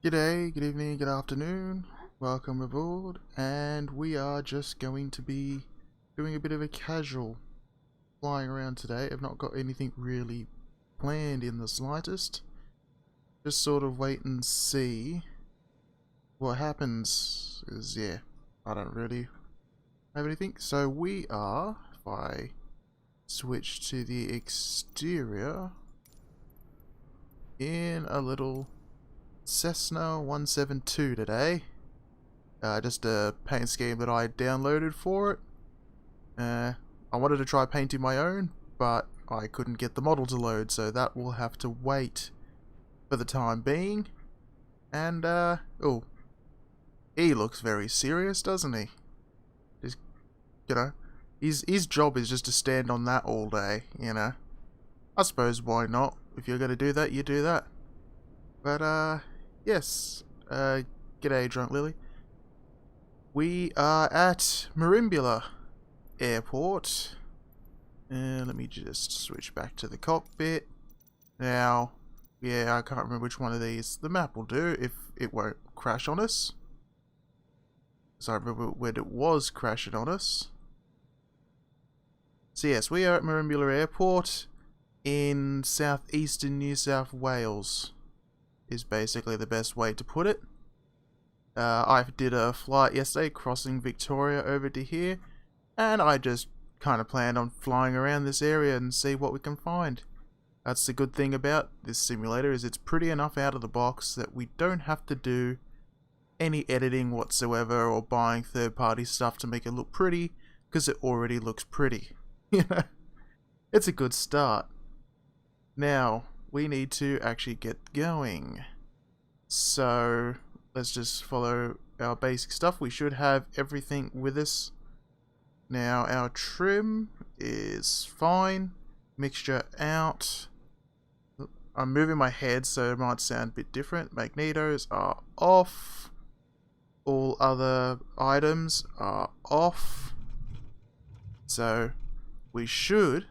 G'day, good evening, good afternoon, welcome aboard, and we are just going to be doing a bit of a casual flying around today. I've not got anything really planned in the slightest, just sort of wait and see what happens, because yeah, I don't really have anything. So we are, if I switch to the exterior, in a little Cessna 172 today. Just a paint scheme that I downloaded for it. I wanted to try painting my own, but I couldn't get the model to load, so that will have to wait for the time being. And, oh, he looks very serious, doesn't he? Just, you know, his job is just to stand on that all day, you know. I suppose why not? If you're gonna do that, you do that. But, yes, g'day, Drunk Lily. We are at Merimbula Airport. Let me just switch back to the cockpit. Now, yeah, I can't remember which one of these the map will do if it won't crash on us. So I remember when it was crashing on us. So yes, we are at Merimbula Airport in southeastern New South Wales. Is basically the best way to put it. I did a flight yesterday crossing Victoria over to here, and I just kind of planned on flying around this area and see what we can find. That's the good thing about this simulator, is it's pretty enough out of the box that we don't have to do any editing whatsoever or buying third-party stuff to make it look pretty, because it already looks pretty. You know, it's a good start. Now, we need to actually get going. So, let's just follow our basic stuff. We should have everything with us. Now, our trim is fine. Mixture out. I'm moving my head, so it might sound a bit different. Magnetos are off. All other items are off. So, we should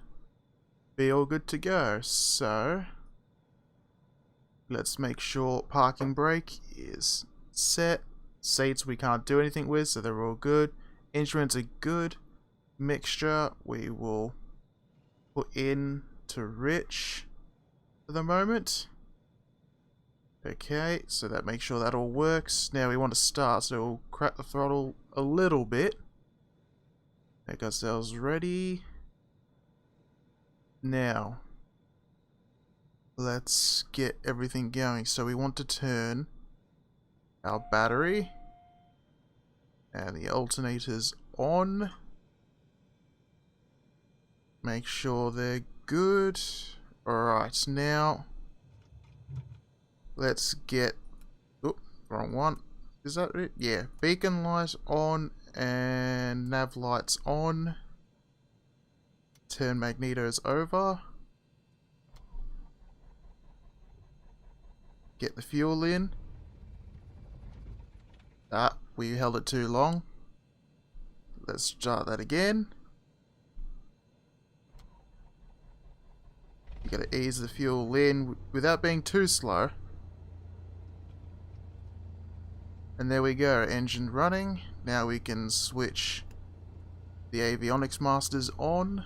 be all good to go. So, let's make sure parking brake is set. Seats we can't do anything with, so they're all good. Instruments are good. Mixture we will put in to rich for the moment. Okay, so that makes sure that all works. Now we want to start, so we'll crack the throttle a little bit. Make ourselves ready. Now, let's get everything going. So we want to turn our battery and the alternators on. Make sure they're good. Alright, now let's get... Oh, wrong one. Is that it? Yeah. Beacon light on and nav lights on. Turn magnetos over. Get the fuel in. Ah, we held it too long. Let's start that again. You gotta ease the fuel in without being too slow. And there we go, engine running. Now we can switch the avionics masters on.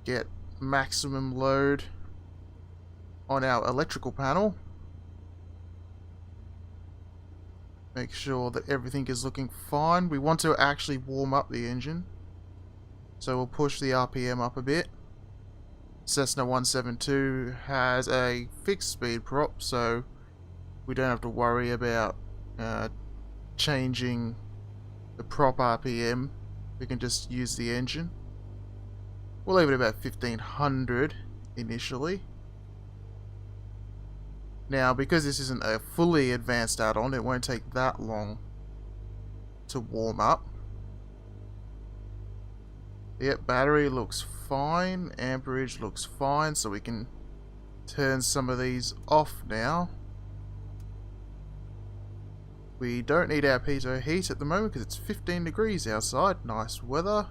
Get maximum load on our electrical panel. Make sure that everything is looking fine. We want to actually warm up the engine, so we'll push the RPM up a bit. Cessna 172 has a fixed speed prop, so we don't have to worry about changing the prop RPM. We can just use the engine. We'll leave it about 1500 initially. Now, because this isn't a fully advanced add-on, it won't take that long to warm up. Yep, battery looks fine, amperage looks fine, so we can turn some of these off now. We don't need our pitot heat at the moment because it's 15 degrees outside, nice weather.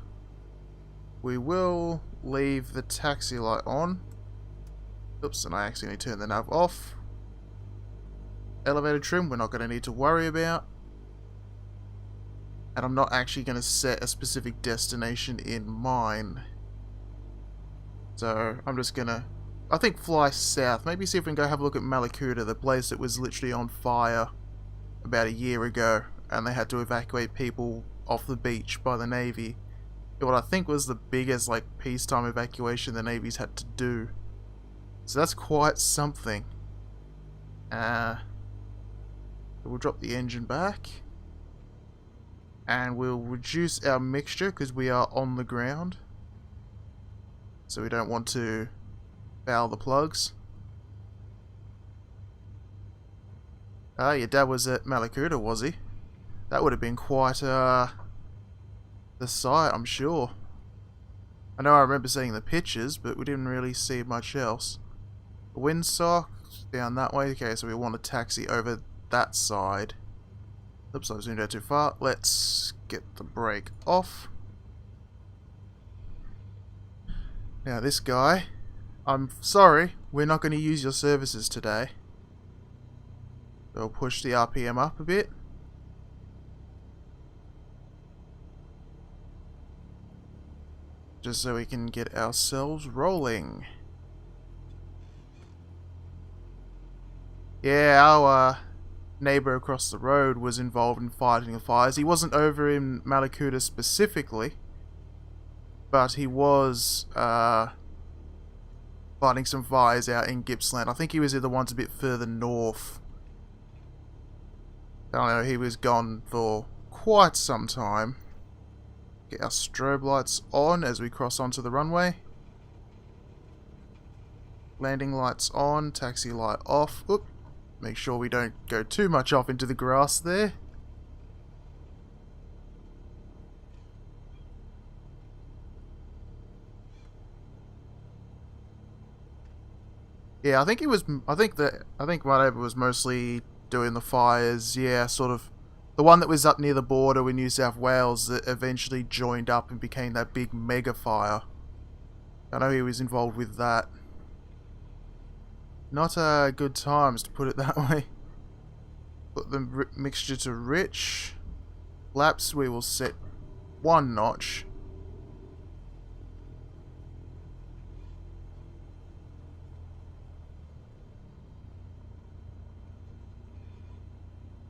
We will leave the taxi light on. Oops, and I accidentally turned the nav off. Elevator trim, we're not going to need to worry about. And I'm not actually going to set a specific destination in mind. So, I'm just going to, I think, fly south. Maybe see if we can go have a look at Malakuta, the place that was literally on fire about a year ago. And they had to evacuate people off the beach by the Navy. What I think was the biggest, like, peacetime evacuation the Navy's had to do. So that's quite something. We'll drop the engine back. And we'll reduce our mixture because we are on the ground. So we don't want to foul the plugs. Your dad was at Malakuta, was he? That would have been quite the sight, I'm sure. I know I remember seeing the pictures, but we didn't really see much else. The windsock down that way. Okay, so we want to taxi over that side. Oops, I zoomed out too far. Let's get the brake off. Now this guy, I'm sorry, we're not going to use your services today. So we'll push the RPM up a bit. Just so we can get ourselves rolling. Yeah, our neighbour across the road was involved in fighting the fires. He wasn't over in Malakuta specifically, but he was fighting some fires out in Gippsland. I think he was the ones a bit further north. I don't know, he was gone for quite some time. Get our strobe lights on as we cross onto the runway. Landing lights on, taxi light off. Oop. Make sure we don't go too much off into the grass there. Yeah, I think my neighbour was mostly doing the fires. Yeah, sort of the one that was up near the border with New South Wales that eventually joined up and became that big mega fire. I know he was involved with that. Not good times, to put it that way. Put the mixture to rich. Laps we will set 1 notch.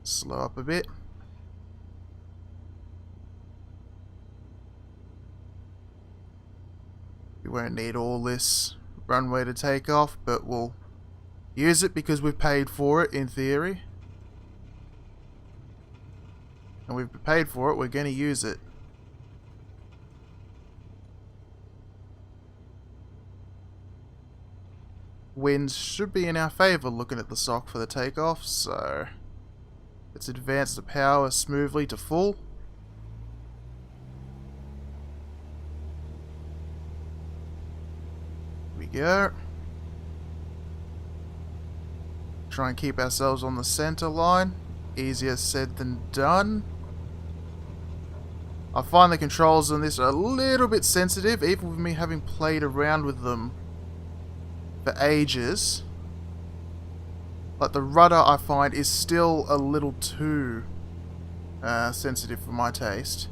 Slow up a bit. We won't need all this runway to take off, but we'll use it because we've paid for it, in theory. And we've paid for it, we're going to use it. Winds should be in our favour looking at the sock for the takeoff, so let's advance the power smoothly to full. Here we go. Try and keep ourselves on the center line. Easier said than done. I find the controls on this are a little bit sensitive, even with me having played around with them for ages. Like the rudder, I find, is still a little too sensitive for my taste.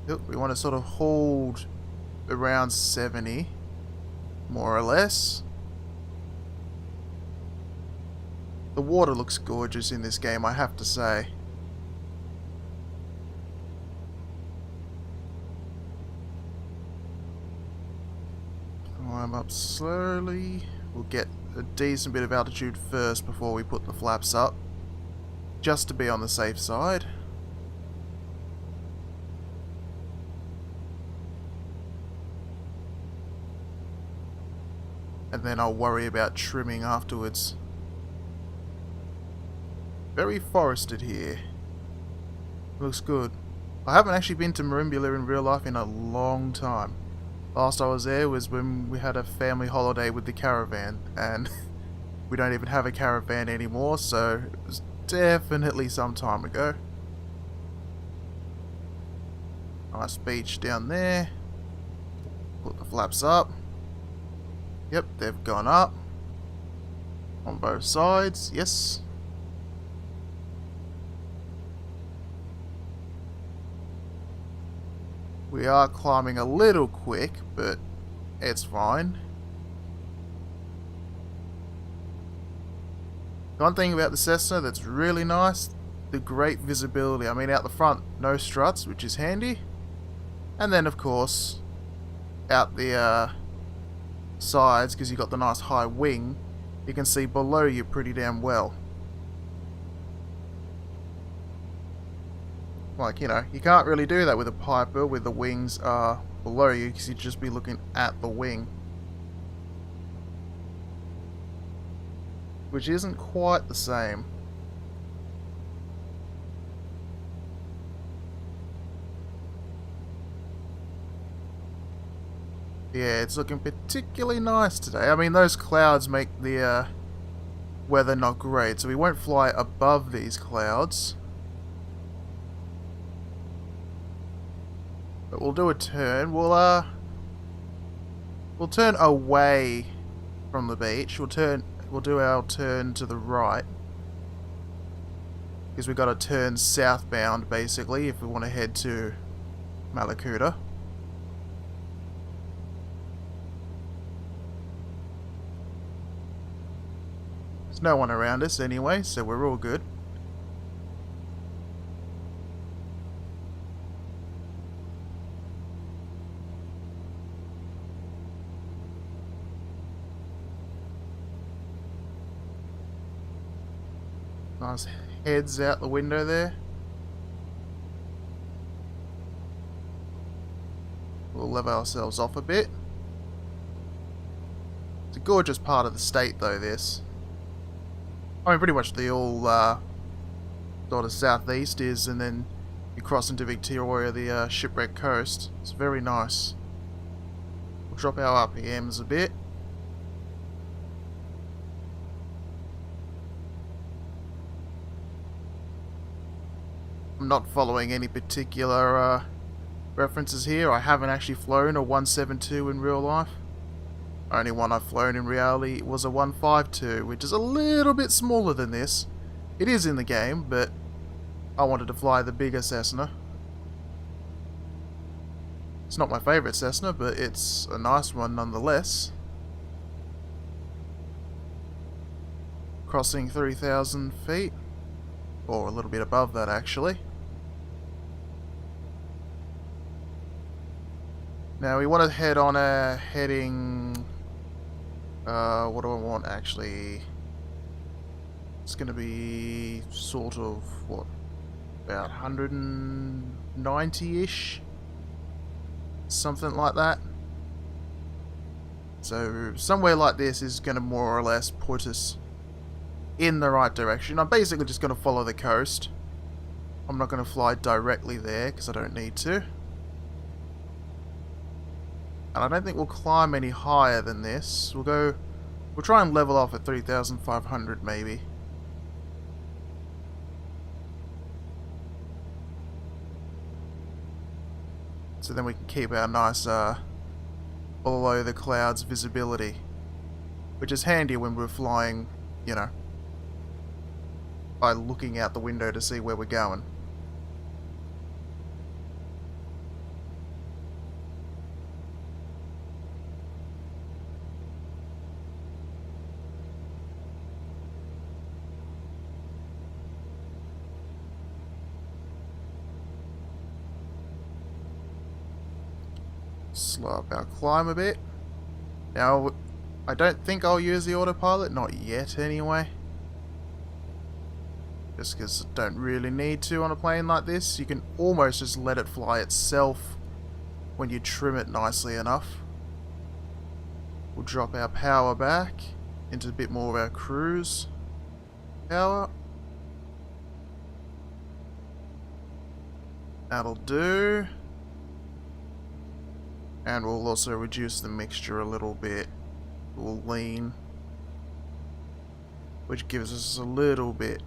Yep, we want to sort of hold around 70. More or less. The water looks gorgeous in this game, I have to say. Climb up slowly. We'll get a decent bit of altitude first before we put the flaps up, just to be on the safe side. And then I'll worry about trimming afterwards. Very forested here. Looks good. I haven't actually been to Merimbula in real life in a long time. Last I was there was when we had a family holiday with the caravan, and we don't even have a caravan anymore, so it was definitely some time ago. Nice beach down there. Put the flaps up. Yep, they've gone up. On both sides, yes. We are climbing a little quick, but it's fine. One thing about the Cessna that's really nice, the great visibility. I mean, out the front, no struts, which is handy. And then, of course, out the sides, because you've got the nice high wing, you can see below you pretty damn well. Like, you know, you can't really do that with a Piper with the wings below you, because you'd just be looking at the wing. Which isn't quite the same. Yeah, it's looking particularly nice today. I mean, those clouds make the weather not great, so we won't fly above these clouds. But we'll do a turn. We'll turn away from the beach. We'll do our turn to the right. Because we've got to turn southbound, basically, if we want to head to Malakuta. There's no one around us anyway, so we're all good. Nice heads out the window there. We'll level ourselves off a bit. It's a gorgeous part of the state though, this. I mean, pretty much the all sort of southeast is, and then you cross into Victoria, the shipwreck coast. It's very nice. We'll drop our RPMs a bit. I'm not following any particular references here. I haven't actually flown a 172 in real life. Only one I've flown in reality was a 152, which is a little bit smaller than this. It is in the game, but I wanted to fly the bigger Cessna. It's not my favourite Cessna, but it's a nice one nonetheless. Crossing 3,000 feet, or a little bit above that actually. Now we want to head on a heading, what do I want actually? It's going to be sort of, what, about 190-ish? Something like that. So somewhere like this is going to more or less put us in the right direction. I'm basically just going to follow the coast. I'm not going to fly directly there because I don't need to. And I don't think we'll climb any higher than this. We'll try and level off at 3,500 maybe. So then we can keep our nice below the clouds visibility. Which is handy when we're flying, you know, by looking out the window to see where we're going. Slow up our climb a bit. Now, I don't think I'll use the autopilot, not yet anyway. Just because I don't really need to on a plane like this. You can almost just let it fly itself when you trim it nicely enough. We'll drop our power back into a bit more of our cruise power. That'll do. And we'll also reduce the mixture a little bit. We'll lean, which gives us a little bit.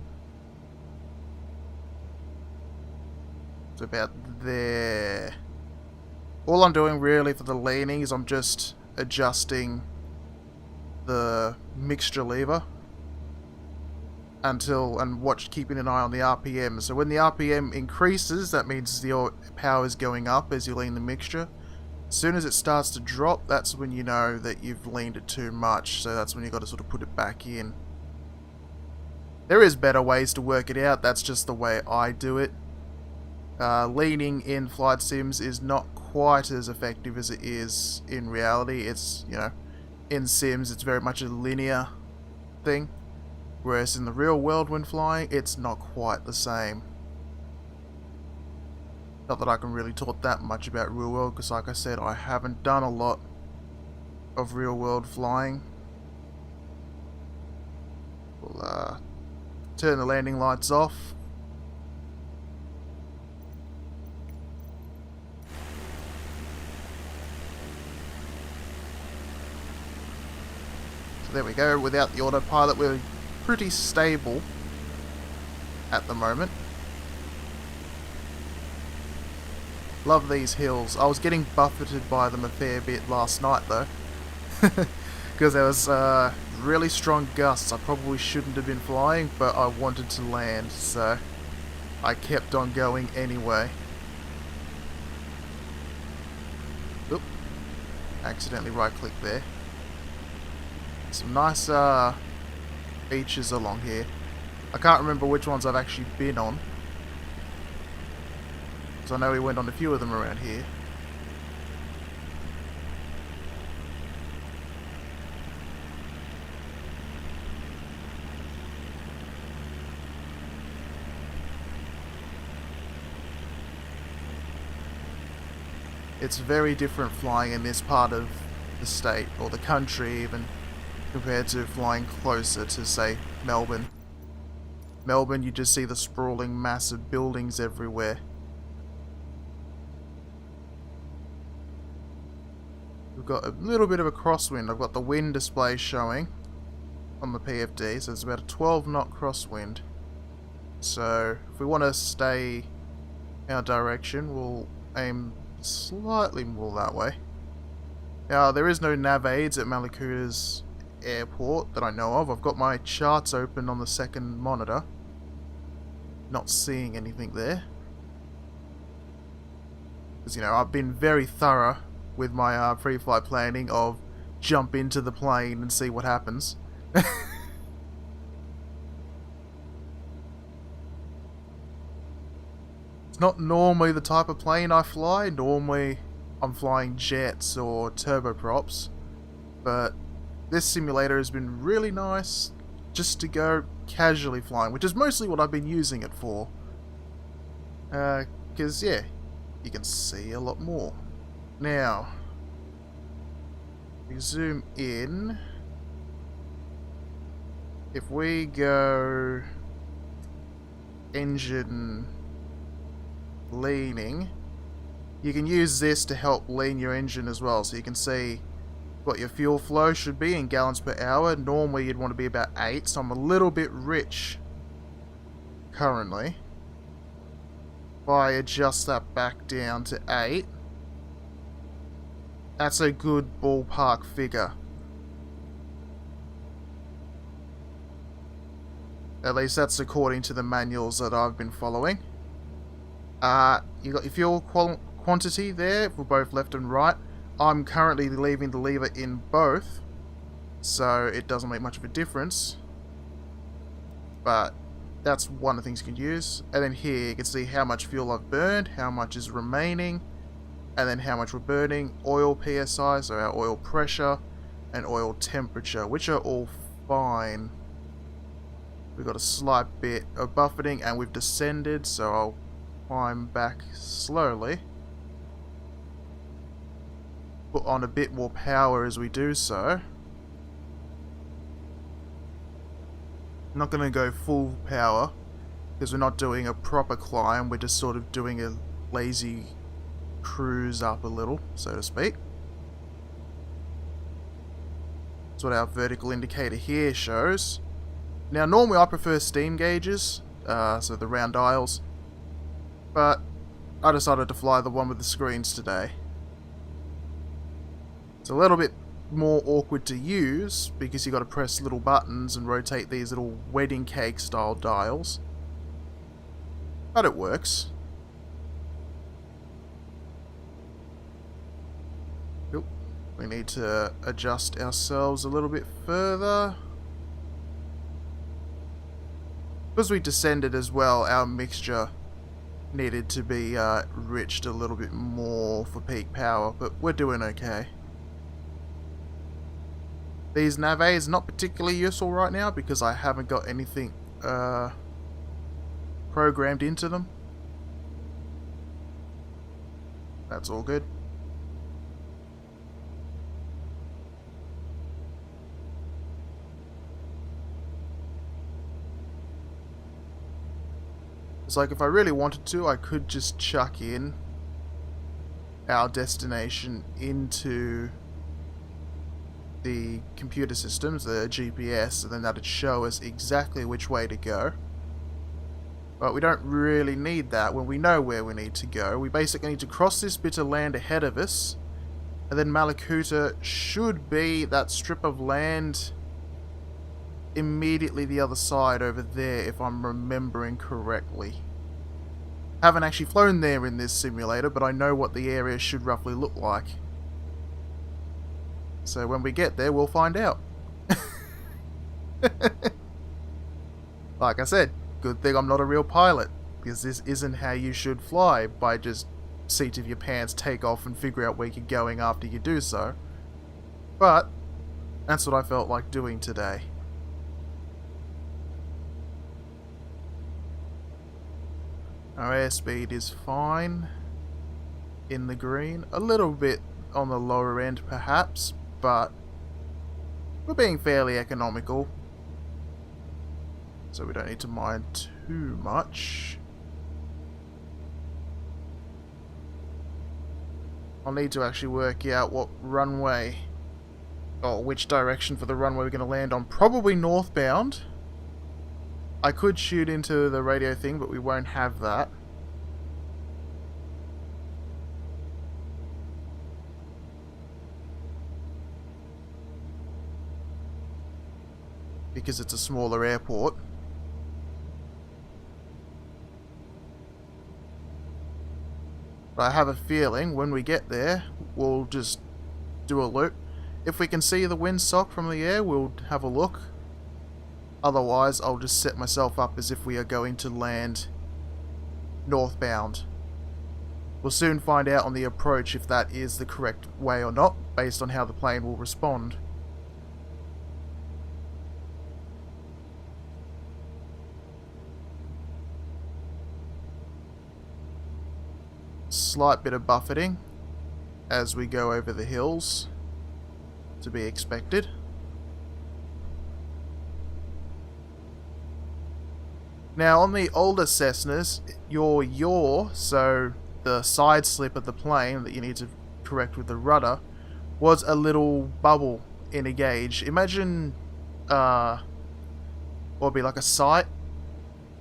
It's about there. All I'm doing really for the leaning is I'm just adjusting the mixture lever keeping an eye on the RPM. So when the RPM increases, that means your power is going up as you lean the mixture. As soon as it starts to drop, that's when you know that you've leaned it too much, so that's when you've got to sort of put it back in. There is better ways to work it out, that's just the way I do it. Leaning in flight sims is not quite as effective as it is in reality. It's, you know, in sims it's very much a linear thing, whereas in the real world when flying, it's not quite the same. Not that I can really talk that much about real world, because like I said, I haven't done a lot of real world flying. We'll turn the landing lights off. So there we go, without the autopilot we're pretty stable at the moment. Love these hills. I was getting buffeted by them a fair bit last night though. Because there was really strong gusts. I probably shouldn't have been flying, but I wanted to land, so I kept on going anyway. Oop. Accidentally right click there. Some nice beaches along here. I can't remember which ones I've actually been on, because I know we went on a few of them around here. It's very different flying in this part of the state, or the country even, compared to flying closer to, say, Melbourne. Melbourne, you just see the sprawling massive buildings everywhere. We've got a little bit of a crosswind. I've got the wind display showing on the PFD, so it's about a 12 knot crosswind. So if we want to stay our direction, we'll aim slightly more that way. Now, there is no nav aids at Malakuda's airport that I know of. I've got my charts open on the second monitor. Not seeing anything there. Because, you know, I've been very thorough with my pre-flight planning of jump into the plane and see what happens. It's not normally the type of plane I fly. Normally I'm flying jets or turboprops, but this simulator has been really nice just to go casually flying, which is mostly what I've been using it for. Because, yeah, you can see a lot more. Now, we zoom in. If we go engine leaning, you can use this to help lean your engine as well, so you can see what your fuel flow should be in gallons per hour. Normally you'd want to be about 8, so I'm a little bit rich currently. If I adjust that back down to 8, that's a good ballpark figure. At least that's according to the manuals that I've been following. You got your fuel quantity there for both left and right. I'm currently leaving the lever in both, so it doesn't make much of a difference. But that's one of the things you can use. And then here you can see how much fuel I've burned, how much is remaining, and then how much we're burning. Oil PSI, so our oil pressure, and oil temperature, which are all fine. We've got a slight bit of buffeting and we've descended, so I'll climb back slowly. Put on a bit more power as we do so. I'm not going to go full power because we're not doing a proper climb, we're just sort of doing a lazy cruise up a little, so to speak. That's what our vertical indicator here shows. Now normally I prefer steam gauges, so the round dials, but I decided to fly the one with the screens today. It's a little bit more awkward to use because you got to press little buttons and rotate these little wedding cake style dials. But it works. Oop. We need to adjust ourselves a little bit further. Because we descended as well, our mixture needed to be riched a little bit more for peak power, but we're doing okay. These navets not particularly useful right now because I haven't got anything programmed into them. That's all good. It's like if I really wanted to, I could just chuck in our destination into the computer systems, the GPS, and then that'd show us exactly which way to go. But we don't really need that when we know where we need to go. We basically need to cross this bit of land ahead of us, and then Malakuta should be that strip of land immediately the other side over there, if I'm remembering correctly. Haven't actually flown there in this simulator, but I know what the area should roughly look like. So when we get there, we'll find out. Like I said, good thing I'm not a real pilot, because this isn't how you should fly, by just seat of your pants, take off and figure out where you're going after you do so. But that's what I felt like doing today. Our airspeed is fine, in the green, a little bit on the lower end perhaps, but we're being fairly economical, so we don't need to mind too much. I'll need to actually work out what runway, or which direction for the runway we're going to land on. Probably northbound. I could shoot into the radio thing, but we won't have that. Because it's a smaller airport. But I have a feeling when we get there, we'll just do a loop. If we can see the windsock from the air, we'll have a look. Otherwise, I'll just set myself up as if we are going to land northbound. We'll soon find out on the approach if that is the correct way or not, based on how the plane will respond. Slight bit of buffeting as we go over the hills, to be expected. Now on the older Cessnas, your yaw, so the side slip of the plane that you need to correct with the rudder, was a little bubble in a gauge. Imagine what would be like a sight.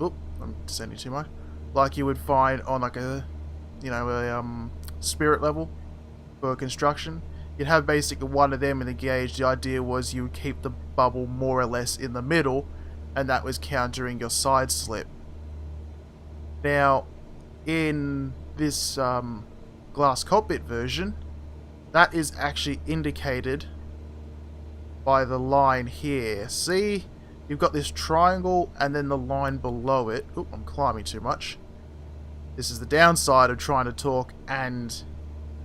Oop, I'm descending too much. Like you would find on like a, you know, a spirit level for construction. You'd have basically one of them in the gauge. The idea was you would keep the bubble more or less in the middle, and that was countering your side slip. Now, in this glass cockpit version, that is actually indicated by the line here. See, you've got this triangle and then the line below it. Oop, I'm climbing too much. This is the downside of trying to talk and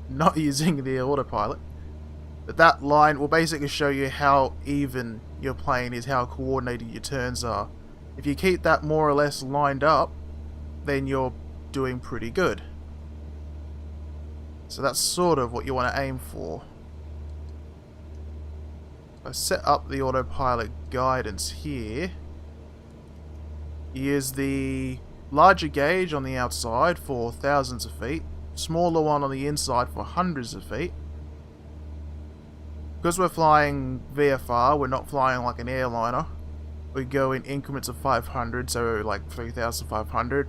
not using the autopilot. But that line will basically show you how even your plane is, how coordinated your turns are. If you keep that more or less lined up, then you're doing pretty good. So that's sort of what you want to aim for. I set up the autopilot guidance here. Use the larger gauge on the outside for thousands of feet, smaller one on the inside for hundreds of feet. Because we're flying VFR, we're not flying like an airliner. We go in increments of 500, so like 3,500.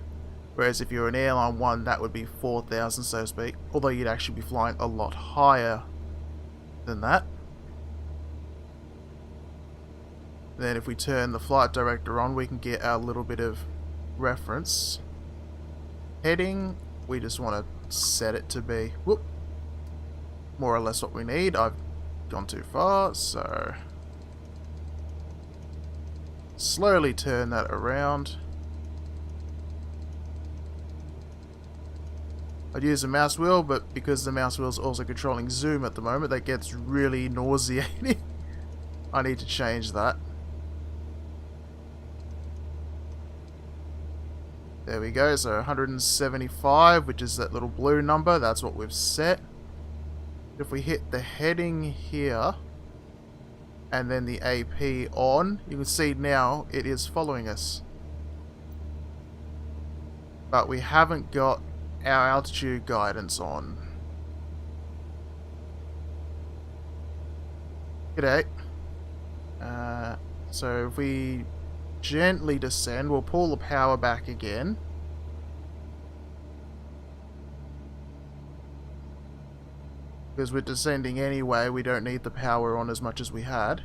Whereas if you're an airline one, that would be 4,000, so to speak. Although you'd actually be flying a lot higher than that. Then if we turn the flight director on, we can get our little bit of reference. Heading, we just want to set it to be, whoop, more or less what we need. I've gone too far, so slowly turn that around. I'd use the mouse wheel, but because the mouse wheel is also controlling zoom at the moment, that gets really nauseating. I need to change that. There we go, so 175, which is that little blue number, that's what we've set. If we hit the heading here, and then the AP on, you can see now it is following us. But we haven't got our altitude guidance on. G'day. So if we gently descend, we'll pull the power back again. Because we're descending anyway, we don't need the power on as much as we had.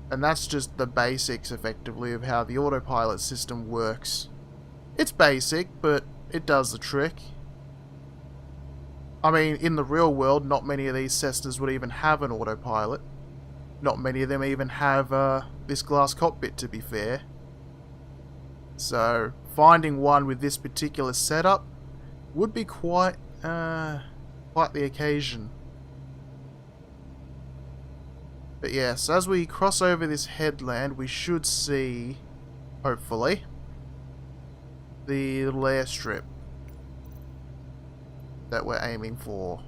And that's just the basics, effectively, of how the autopilot system works. It's basic, but it does the trick. I mean, in the real world, not many of these Cessnas would even have an autopilot. Not many of them even have this glass cockpit, to be fair. So, finding one with this particular setup would be quite the occasion. But yes, as we cross over this headland, we should see, hopefully, the little airstrip that we're aiming for.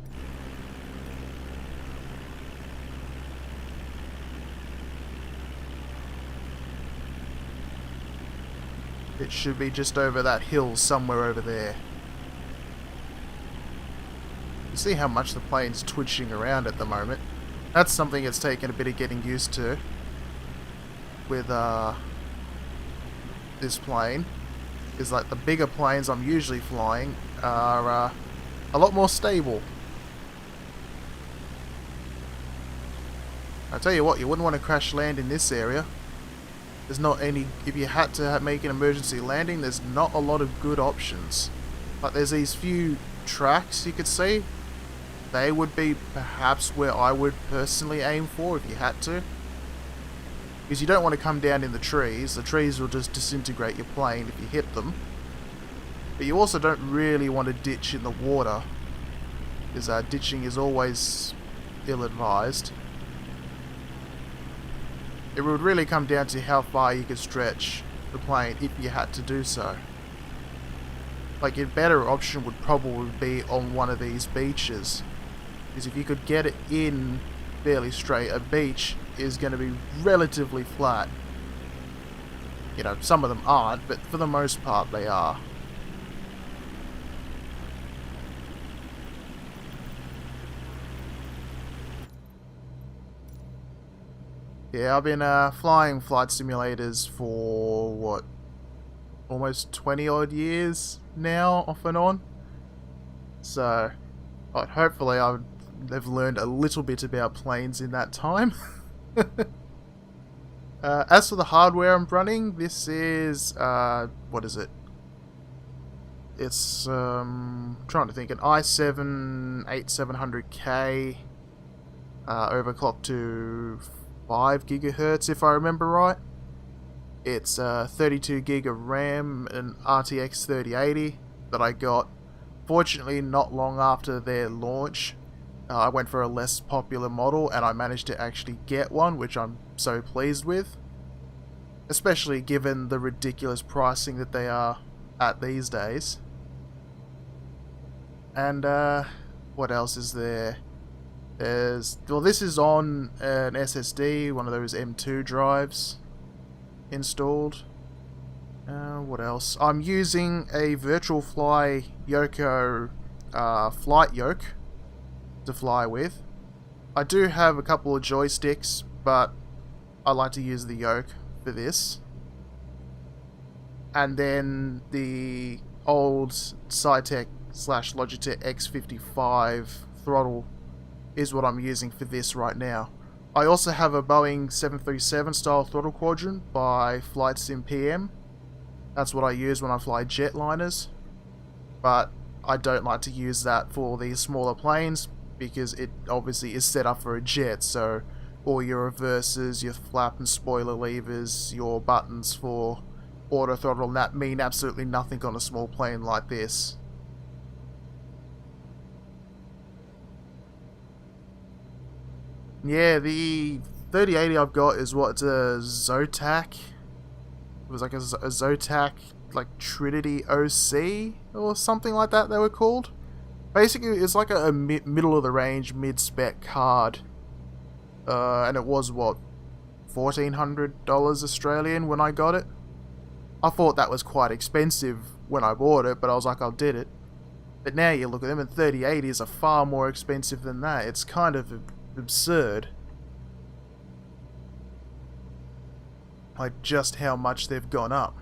It should be just over that hill, somewhere over there. You see how much the plane's twitching around at the moment. That's something it's taken a bit of getting used to with this plane. Is like the bigger planes I'm usually flying are a lot more stable. I tell you what, you wouldn't want to crash land in this area. There's not any, if you had to make an emergency landing, there's not a lot of good options. Like there's these few tracks you could see. They would be perhaps where I would personally aim for if you had to. Because you don't want to come down in the trees. The trees will just disintegrate your plane if you hit them. But you also don't really want to ditch in the water. Because ditching is always ill-advised. It would really come down to how far you could stretch the plane if you had to do so. Like a better option would probably be on one of these beaches. Because if you could get it in fairly straight, a beach is going to be relatively flat. You know, some of them aren't, but for the most part they are. Yeah, I've been flying flight simulators for, what, almost 20 odd years now, off and on. So, hopefully I've learned a little bit about planes in that time. As for the hardware I'm running, this is, what is it? It's, trying to think, an i7 8700K, overclocked to 5 gigahertz if I remember right. It's 32 gig of RAM and RTX 3080 that I got. Fortunately, not long after their launch, I went for a less popular model and I managed to actually get one, which I'm so pleased with. Especially given the ridiculous pricing that they are at these days. And what else is there? Well, this is on an SSD, one of those M2 drives installed. What else? I'm using a Virtual Fly Yoko flight yoke to fly with. I do have a couple of joysticks, but I like to use the yoke for this. And then the old Cytec Logitech X55 throttle is what I'm using for this right now. I also have a Boeing 737 style throttle quadrant by Flight Sim PM. That's what I use when I fly jetliners, but I don't like to use that for these smaller planes because it obviously is set up for a jet, so all your reverses, your flap and spoiler levers, your buttons for auto throttle, and that mean absolutely nothing on a small plane like this. Yeah, the 3080 I've got is what, it's a Zotac. It was like a Zotac, like Trinity OC or something like that they were called. Basically, it's like a middle of the range, mid-spec card. And it was what, $1,400 Australian when I got it. I thought that was quite expensive when I bought it, but I was like, I'll did it. But now you look at them, and 3080s are far more expensive than that. It's kind of absurd. Like, just how much they've gone up.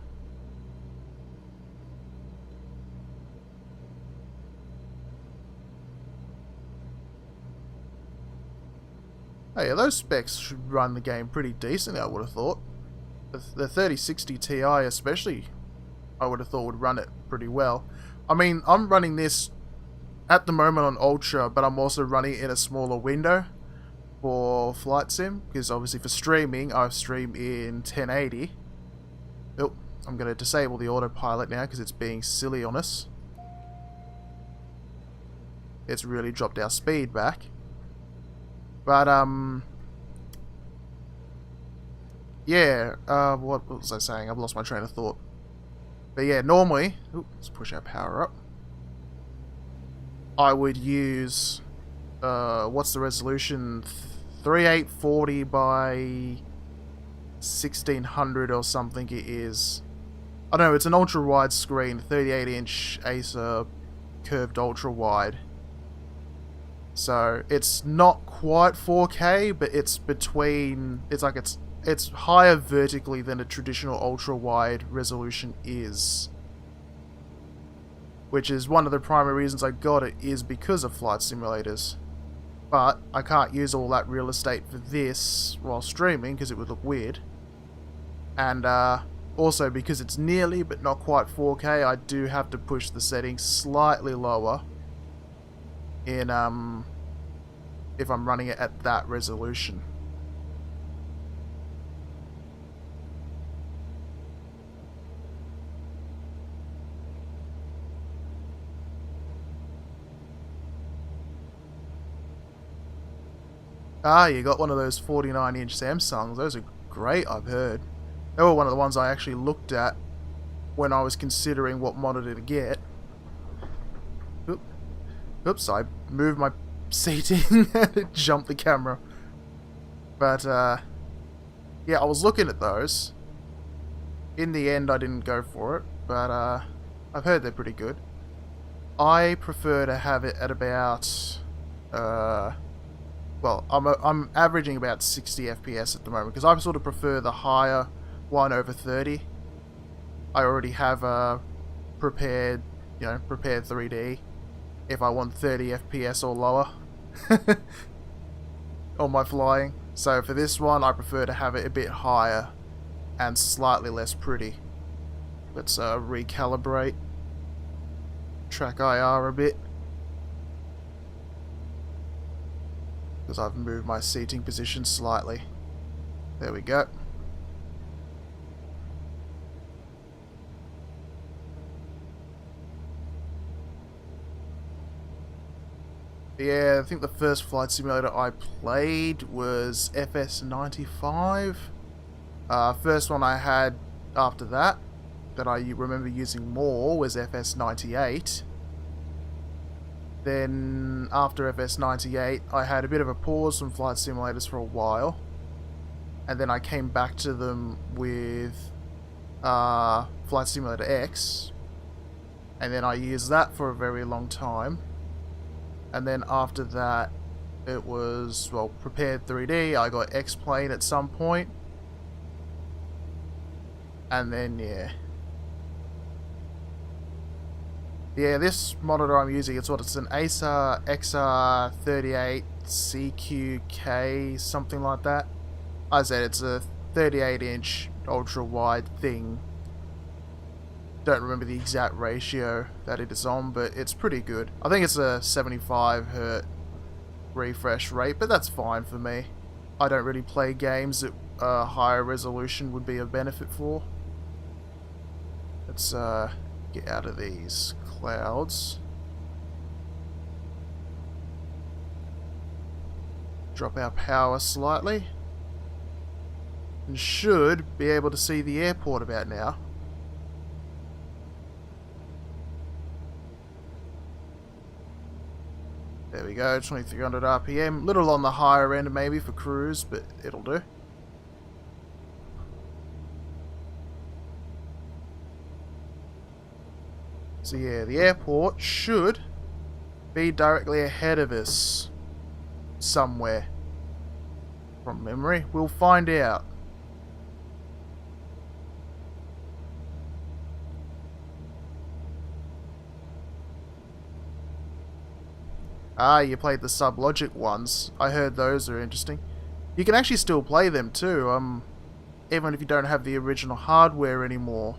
Oh yeah, those specs should run the game pretty decently, I would have thought. The 3060 Ti especially, I would have thought would run it pretty well. I mean, I'm running this at the moment on Ultra, but I'm also running it in a smaller window for Flight Sim, because obviously for streaming, I stream in 1080. Oh, I'm going to disable the autopilot now because it's being silly on us. It's really dropped our speed back. But, yeah, what was I saying? I've lost my train of thought. But yeah, normally, let's push our power up. I would use, what's the resolution? 3840 by 1600 or something it is. I don't know, it's an ultra wide screen, 38-inch Acer curved ultra wide. So it's not quite 4K, but it's between, it's higher vertically than a traditional ultra wide resolution is. Which is one of the primary reasons I got it, is because of flight simulators. But I can't use all that real estate for this while streaming because it would look weird. And also because it's nearly but not quite 4K, I do have to push the settings slightly lower in if I'm running it at that resolution. Ah, you got one of those 49-inch Samsungs. Those are great, I've heard. They were one of the ones I actually looked at when I was considering what monitor to get. Oops, I moved my seating and it jumped the camera. But, yeah, I was looking at those. In the end, I didn't go for it, but I've heard they're pretty good. I prefer to have it at about, well, I'm averaging about 60 FPS at the moment, because I sort of prefer the higher 1/30. I already have a prepared 3D if I want 30 FPS or lower on my flying. So for this one, I prefer to have it a bit higher and slightly less pretty. Let's recalibrate track IR a bit, because I've moved my seating position slightly. There we go. Yeah, I think the first flight simulator I played was FS95. First one I had after that I remember using more was FS98. Then after FS98 I had a bit of a pause from flight simulators for a while, and then I came back to them with Flight Simulator X, and then I used that for a very long time. And then after that, it was, well, Prepared 3D. I got X-Plane at some point. And then, yeah. Yeah, this monitor I'm using, it's an Acer XR38 CQK, something like that. I said it's a 38-inch ultra-wide thing. Don't remember the exact ratio that it is on, but it's pretty good. I think it's a 75Hz refresh rate, but that's fine for me. I don't really play games that higher resolution would be a benefit for. Let's get out of these clouds. Drop our power slightly. And should be able to see the airport about now. There we go, 2300 RPM. Little on the higher end maybe for cruise, but it'll do. So yeah, the airport should be directly ahead of us somewhere. From memory, we'll find out. Ah, you played the Sublogic ones. I heard those are interesting. You can actually still play them too, even if you don't have the original hardware anymore.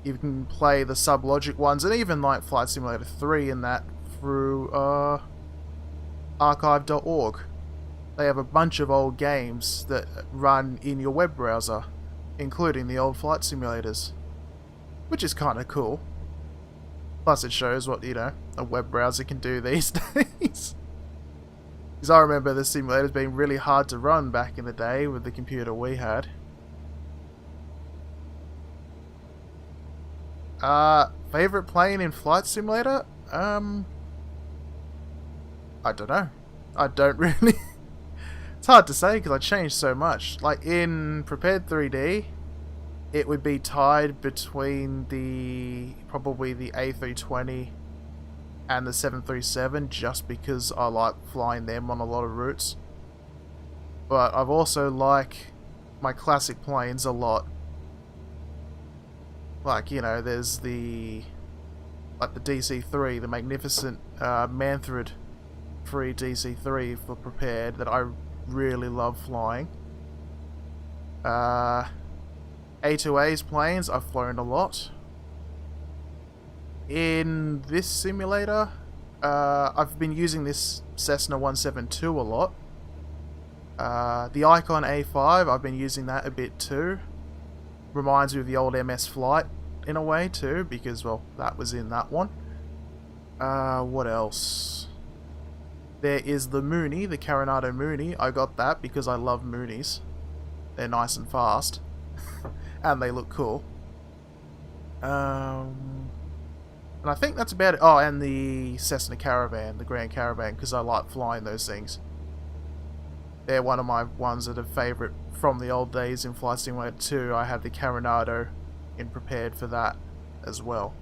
You can play the Sublogic ones, and even like Flight Simulator 3 and that through archive.org. They have a bunch of old games that run in your web browser, including the old flight simulators, which is kind of cool. Plus it shows what, you know, a web browser can do these days. Because I remember the simulators being really hard to run back in the day with the computer we had. Favorite plane in Flight Simulator? I don't know. I don't really... It's hard to say because I changed so much. Like in Prepared 3D, it would be tied between probably the A320 and the 737 just because I like flying them on a lot of routes. But I've also like my classic planes a lot. Like, you know, there's the DC-3, the magnificent Manfred free DC-3 for Prepared that I really love flying. A2A's planes I've flown a lot. In this simulator, I've been using this Cessna 172 a lot. The Icon A5, I've been using that a bit too. Reminds me of the old MS Flight in a way too, because, well, that was in that one. What else? There is the Mooney, the Carenado Mooney. I got that because I love Moonies. They're nice and fast. And they look cool. And I think that's about it. Oh, and the Cessna Caravan, the Grand Caravan, because I like flying those things. They're one of my ones that are favourite from the old days in Flight Simulator 2. I had the Carenado in Prepared for that as well.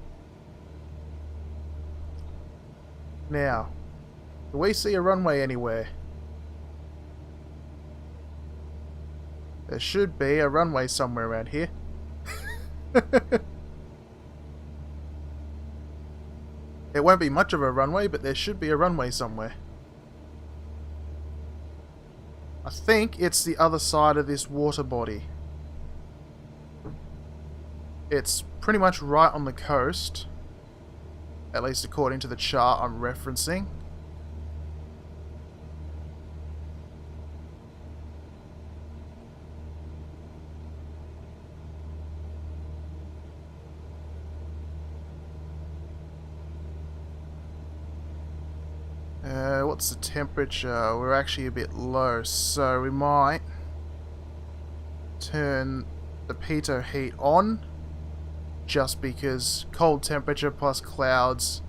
Now, do we see a runway anywhere? There should be a runway somewhere around here. It won't be much of a runway, but there should be a runway somewhere. I think it's the other side of this water body. It's pretty much right on the coast, at least according to the chart I'm referencing. What's the temperature? We're actually a bit low, so we might turn the pitot heat on, just because cold temperature plus clouds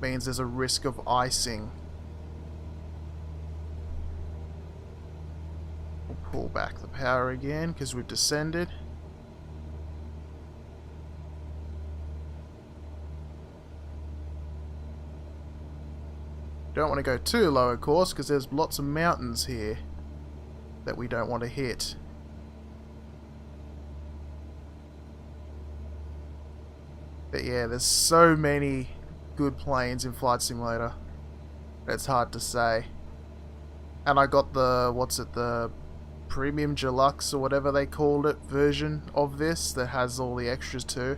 means there's a risk of icing. We'll pull back the power again because we've descended. Don't want to go too low, of course, because there's lots of mountains here that we don't want to hit. 'Cause But yeah, there's so many good planes in Flight Simulator. It's hard to say. And I got the, the Premium Deluxe or whatever they called it version of this that has all the extras too.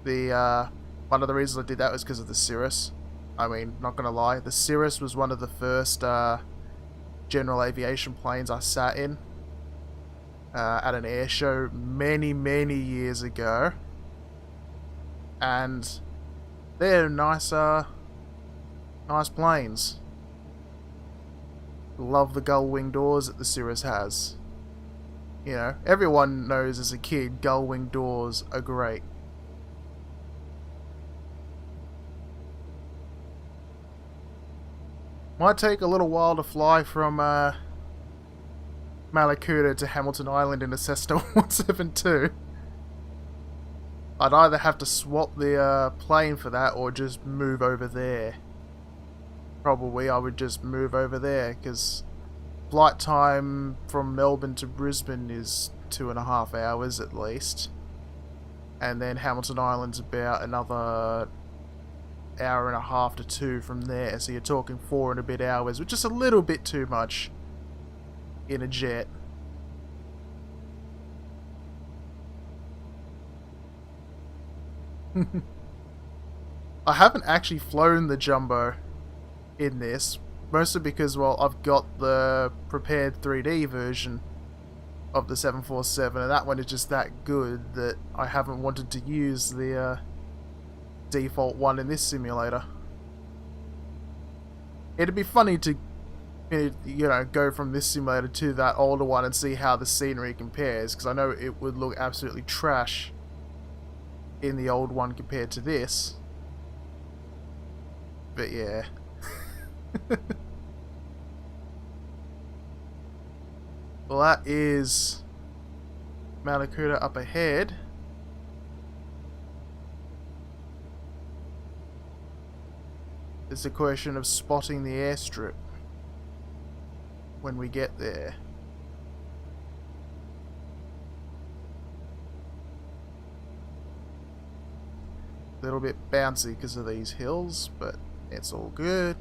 One of the reasons I did that was because of the Cirrus. I mean, not gonna lie, the Cirrus was one of the first general aviation planes I sat in at an air show many years ago, and they're nice planes. Love the gull wing doors that the Cirrus has. You know, everyone knows as a kid gull wing doors are great. Might take a little while to fly from Malakuta to Hamilton Island in a Cessna 172. I'd either have to swap the plane for that or just move over there. Probably I would just move over there because flight time from Melbourne to Brisbane is 2.5 hours at least. And then Hamilton Island's about another hour and a half to 2 from there, so you're talking 4 and a bit hours, which is a little bit too much in a jet. I haven't actually flown the Jumbo in this, mostly because, well, I've got the prepared 3D version of the 747, and that one is just that good that I haven't wanted to use the default one in this simulator. It'd be funny to, you know, go from this simulator to that older one and see how the scenery compares, because I know it would look absolutely trash in the old one compared to this. But yeah. Well, that is Malakuta up ahead. It's a question of spotting the airstrip when we get there. A little bit bouncy because of these hills, but it's all good.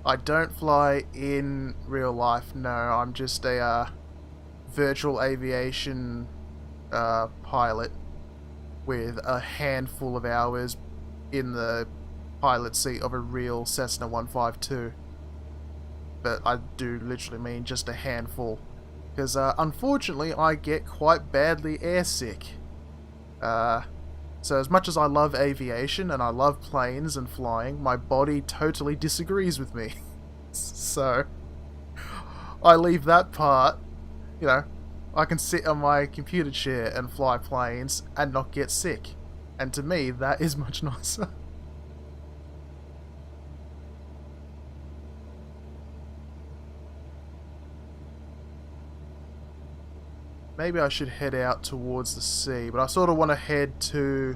I don't fly in real life, no. I'm just a virtual aviation pilot with a handful of hours in the pilot seat of a real Cessna 152. But I do literally mean just a handful. Because unfortunately I get quite badly airsick. So as much as I love aviation and I love planes and flying, my body totally disagrees with me. So I leave that part, you know, I can sit on my computer chair and fly planes and not get sick. And to me, that is much nicer. Maybe I should head out towards the sea, but I sort of want to head to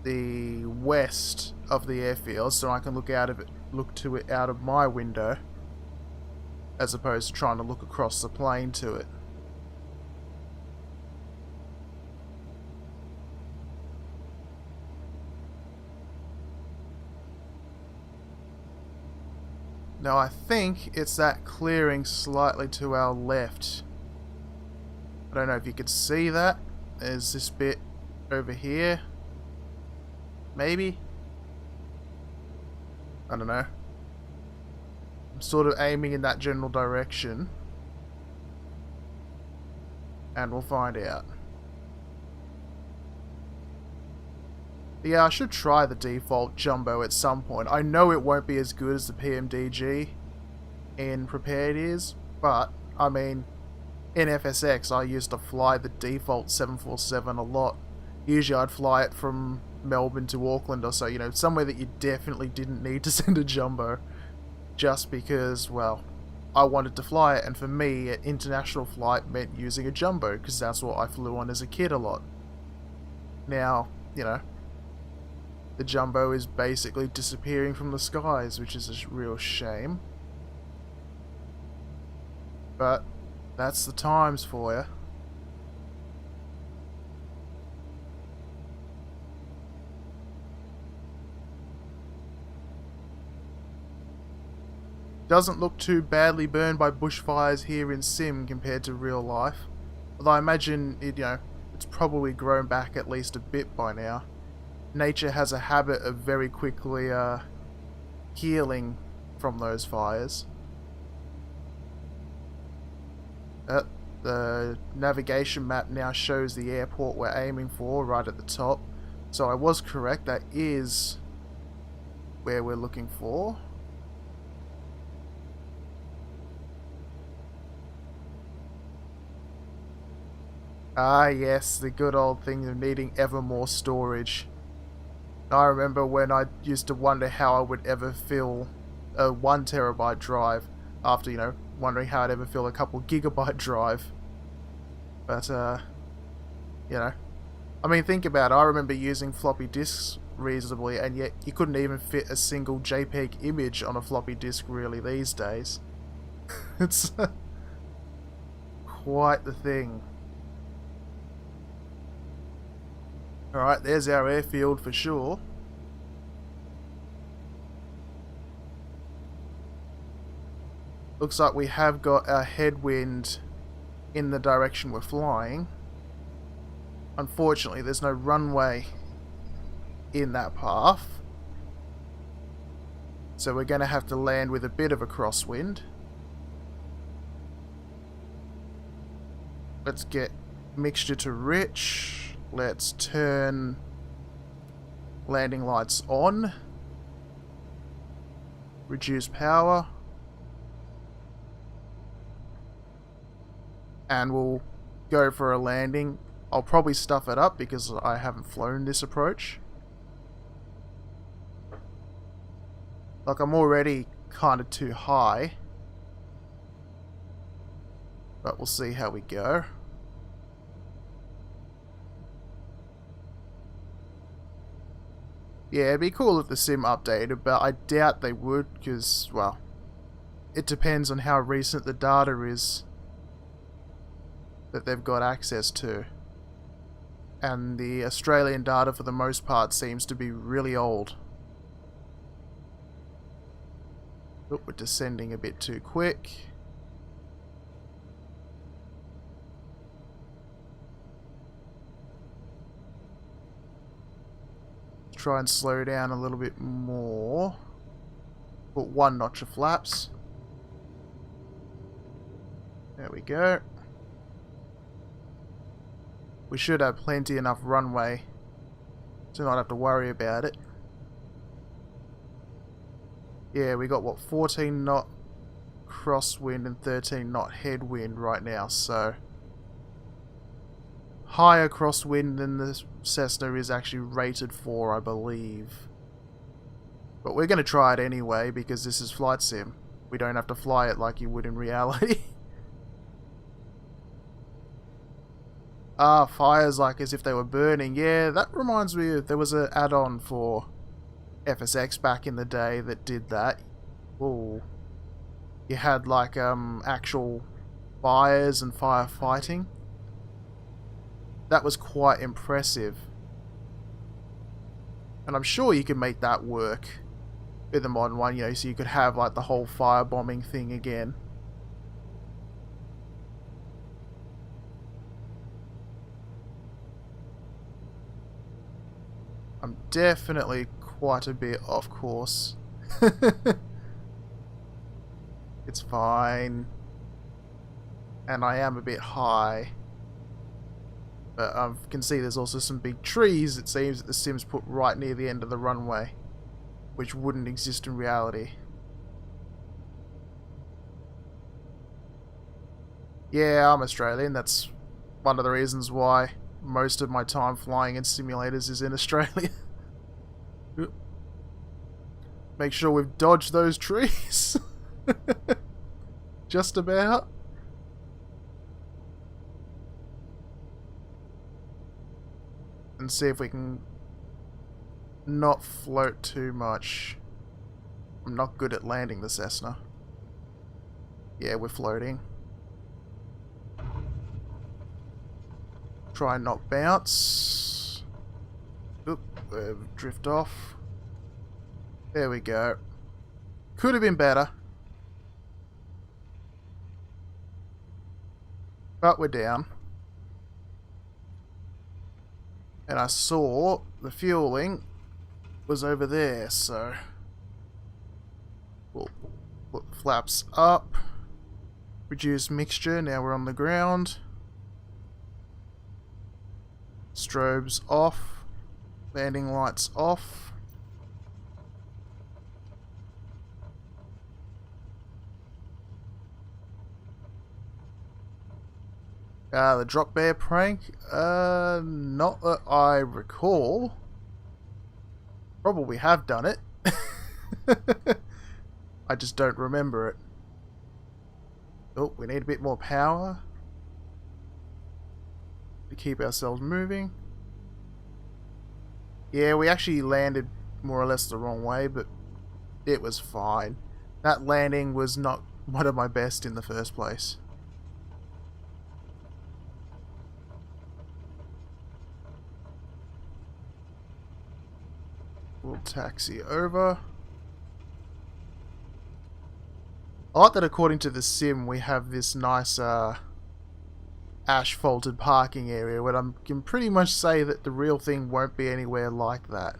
the west of the airfield so I can look to it out of my window, as opposed to trying to look across the plain to it. Now I think it's that clearing slightly to our left. I don't know if you could see that. There's this bit over here. Maybe? I don't know. I'm sort of aiming in that general direction. And we'll find out. Yeah, I should try the default Jumbo at some point. I know it won't be as good as the PMDG in Prepared is, but, I mean, in FSX I used to fly the default 747 a lot. Usually I'd fly it from Melbourne to Auckland or so, you know, somewhere that you definitely didn't need to send a Jumbo. Just because, well, I wanted to fly it, and for me, an international flight meant using a Jumbo, because that's what I flew on as a kid a lot. Now, you know, the jumbo is basically disappearing from the skies, which is a real shame. But that's the times for you. Doesn't look too badly burned by bushfires here in Sim compared to real life. Although I imagine it's probably grown back at least a bit by now. Nature has a habit of very quickly healing from those fires. The navigation map now shows the airport we're aiming for right at the top. So I was correct, that is where we're looking for. Ah yes, the good old thing of needing ever more storage. I remember when I used to wonder how I would ever fill a 1 terabyte drive after, wondering how I'd ever fill a couple gigabyte drive. But, I mean, think about it. I remember using floppy disks reasonably, and yet you couldn't even fit a single JPEG image on a floppy disk really these days. It's quite the thing. Alright, there's our airfield for sure. Looks like we have got a headwind in the direction we're flying. Unfortunately, there's no runway in that path. So we're going to have to land with a bit of a crosswind. Let's get mixture to rich. Let's turn landing lights on. Reduce power. And we'll go for a landing. I'll probably stuff it up because I haven't flown this approach. Like, I'm already kind of too high. But we'll see how we go. Yeah, it'd be cool if the sim updated, but I doubt they would because, well, it depends on how recent the data is that they've got access to. And the Australian data for the most part seems to be really old. Oh, we're descending a bit too quick. Try and slow down a little bit more. Put 1 notch of flaps. There we go. We should have plenty enough runway to not have to worry about it. Yeah, we got what, 14 knot crosswind and 13 knot headwind right now, so higher crosswind than the Cessna is actually rated for, I believe. But we're going to try it anyway because this is flight sim. We don't have to fly it like you would in reality. Ah, fires like as if they were burning. Yeah, that reminds me of, there was an add-on for FSX back in the day that did that. Ooh. You had like actual fires and firefighting. That was quite impressive. And I'm sure you could make that work with the modern one, so you could have like the whole firebombing thing again. I'm definitely quite a bit off course. It's fine. And I am a bit high. But I can see there's also some big trees, it seems, that the Sims put right near the end of the runway, which wouldn't exist in reality. Yeah, I'm Australian. That's one of the reasons why most of my time flying in simulators is in Australia. Make sure we've dodged those trees. Just about. And see if we can not float too much. I'm not good at landing the Cessna. Yeah, we're floating. Try and not bounce. Oop, drift off. There we go. Could have been better. But we're down. And I saw the fueling was over there, so we'll put the flaps up. Reduce mixture, now we're on the ground. Strobes off. Landing lights off. The drop bear prank? Not that I recall. Probably have done it. I just don't remember it. Oh, we need a bit more power to keep ourselves moving. Yeah, we actually landed more or less the wrong way, but it was fine. That landing was not one of my best in the first place. We'll taxi over. I like that according to the sim we have this nice asphalted parking area, but I can pretty much say that the real thing won't be anywhere like that.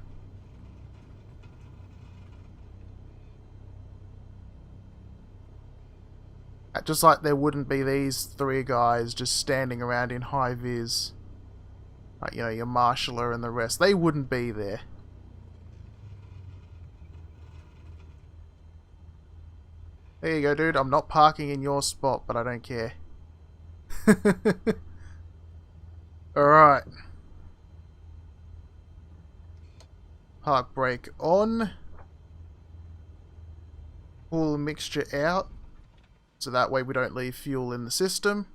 Just like there wouldn't be these three guys just standing around in high vis. Like, you know, your marshaller and the rest. They wouldn't be there. There you go, dude. I'm not parking in your spot, but I don't care. Alright. Park brake on. Pull the mixture out, so that way we don't leave fuel in the system.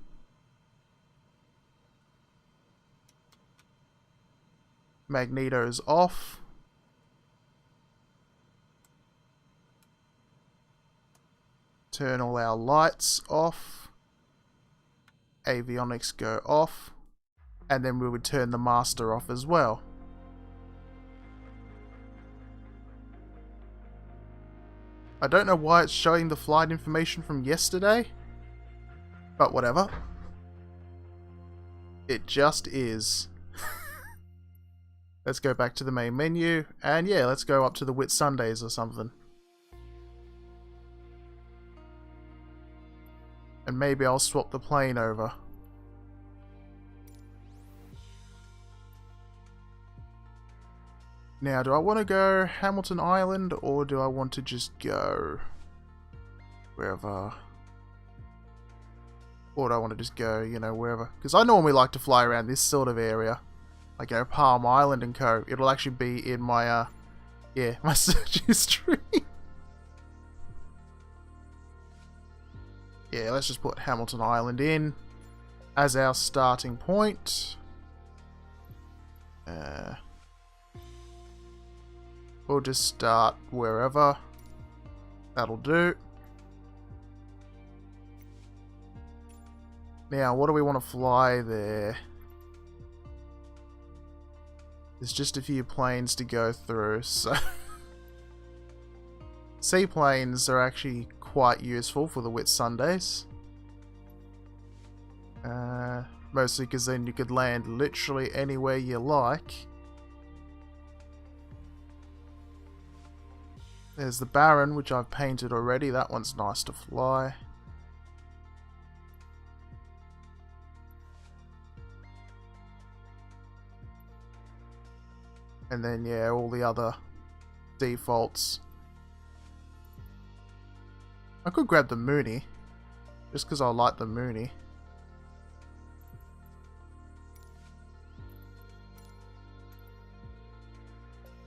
Magneto's off. Turn all our lights off. Avionics go off. And then we would turn the master off as well. I don't know why it's showing the flight information from yesterday, but whatever. It just is. Let's go back to the main menu, and yeah, let's go up to the Whitsundays or something. And maybe I'll swap the plane over. Now, do I want to go Hamilton Island, or do I want to just go wherever? Or do I want to just go, you know, wherever? Because I normally like to fly around this sort of area. Like, you know, Palm Island and co. It'll actually be in my, yeah, my search history. Yeah, let's just put Hamilton Island in as our starting point. We'll just start wherever. That'll do. Now, what do we want to fly there? There's just a few planes to go through, so... Seaplanes are actually quite useful for the Whitsundays. Mostly because then you could land literally anywhere you like. There's the Baron, which I've painted already. That one's nice to fly. And then, yeah, all the other defaults. I could grab the Mooney, just because I like the Mooney.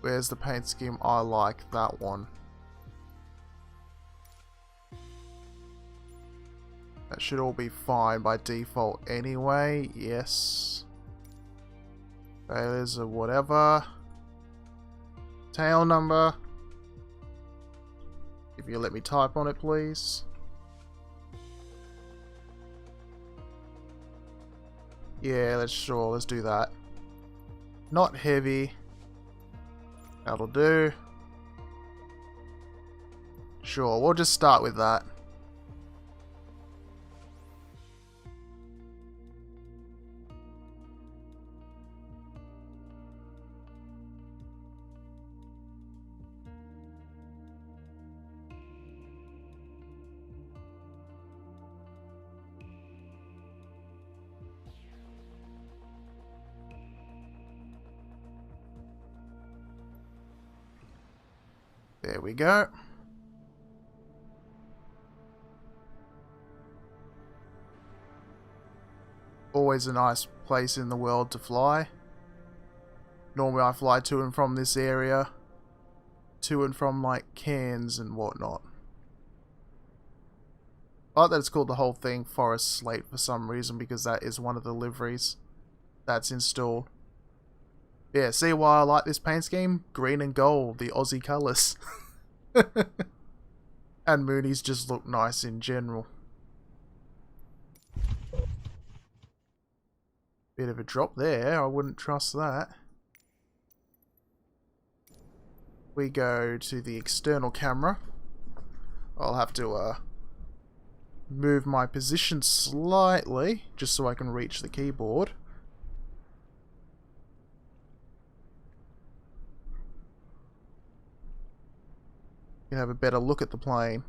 Where's the paint scheme? I like that one. That should all be fine by default anyway. Yes. Failures or whatever. Tail number. If you let me type on it, please. Yeah, let's do that. Not heavy. That'll do. Sure, we'll just start with that. There we go. Always a nice place in the world to fly. Normally I fly to and from this area. To and from like Cairns and whatnot. I like that it's called the whole thing Forest Slate for some reason, because that is one of the liveries that's installed. Yeah, see why I like this paint scheme? Green and gold, the Aussie colours. And Moonies just look nice in general. Bit of a drop there, I wouldn't trust that. We go to the external camera. I'll have to move my position slightly, just so I can reach the keyboard. You can have a better look at the plane.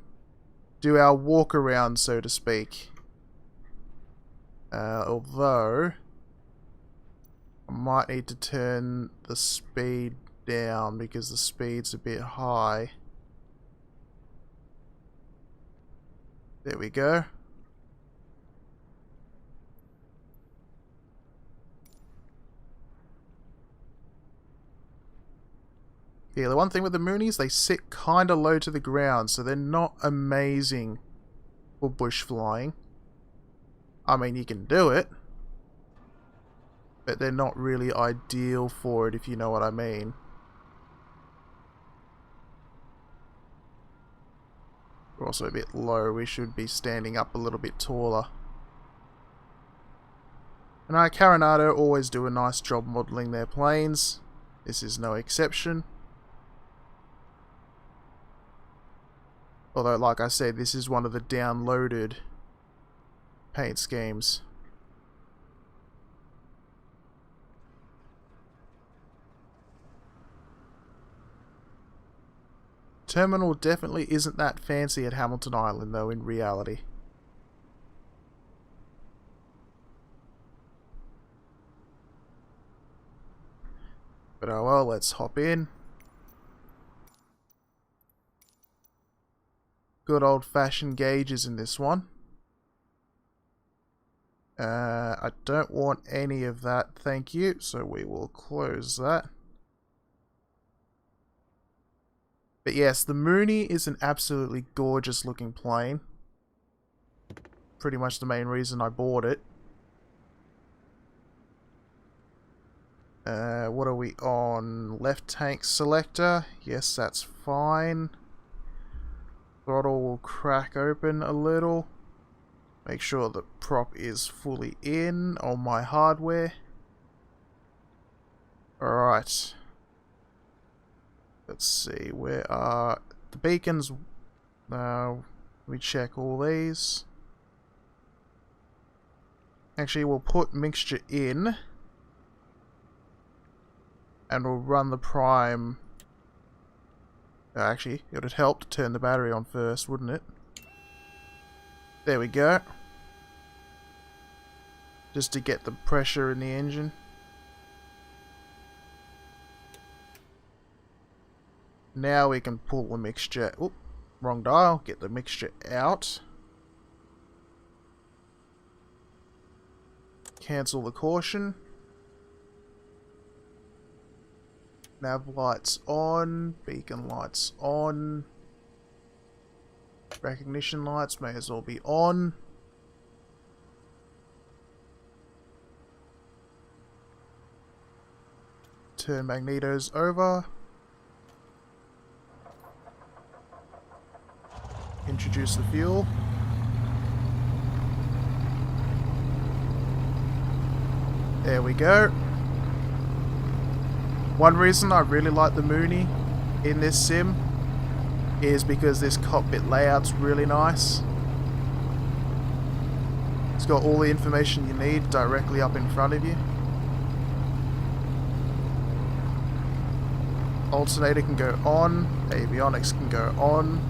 Do our walk around, so to speak. Although I might need to turn the speed down because the speed's a bit high. There we go. Yeah, the one thing with the Moonies, they sit kinda low to the ground, so they're not amazing for bush flying. I mean, you can do it, but they're not really ideal for it, if you know what I mean. We're also a bit low, we should be standing up a little bit taller. And Carenado always do a nice job modelling their planes. This is no exception. Although, like I said, this is one of the downloaded paint schemes. Terminal definitely isn't that fancy at Hamilton Island, though, in reality. But oh well, let's hop in. Good old-fashioned gauges in this one. I don't want any of that, thank you, so we will close that. But yes, the Mooney is an absolutely gorgeous looking plane. Pretty much the main reason I bought it. What are we on? Left tank selector. Yes, that's fine. Throttle will crack open a little. Make sure the prop is fully in on my hardware. Alright. Let's see, where are the beacons? We check all these. Actually, we'll put mixture in. And we'll run the prime. Actually, it would help to turn the battery on first, wouldn't it? There we go. Just to get the pressure in the engine. Now we can pull the mixture. Oop, wrong dial. Get the mixture out. Cancel the caution. Nav lights on. Beacon lights on. Recognition lights may as well be on. Turn magnetos over. introduce the fuel. There we go. One reason I really like the Mooney in this sim is because this cockpit layout's really nice. It's got all the information you need directly up in front of you. Alternator can go on, avionics can go on.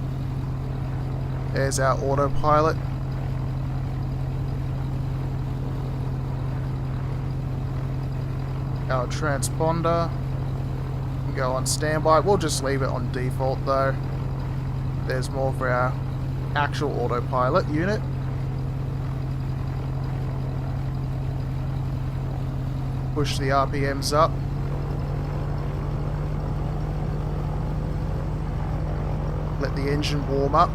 There's our autopilot. Our transponder can go on standby. We'll just leave it on default though. There's more for our actual autopilot unit. Push the RPMs up. Let the engine warm up.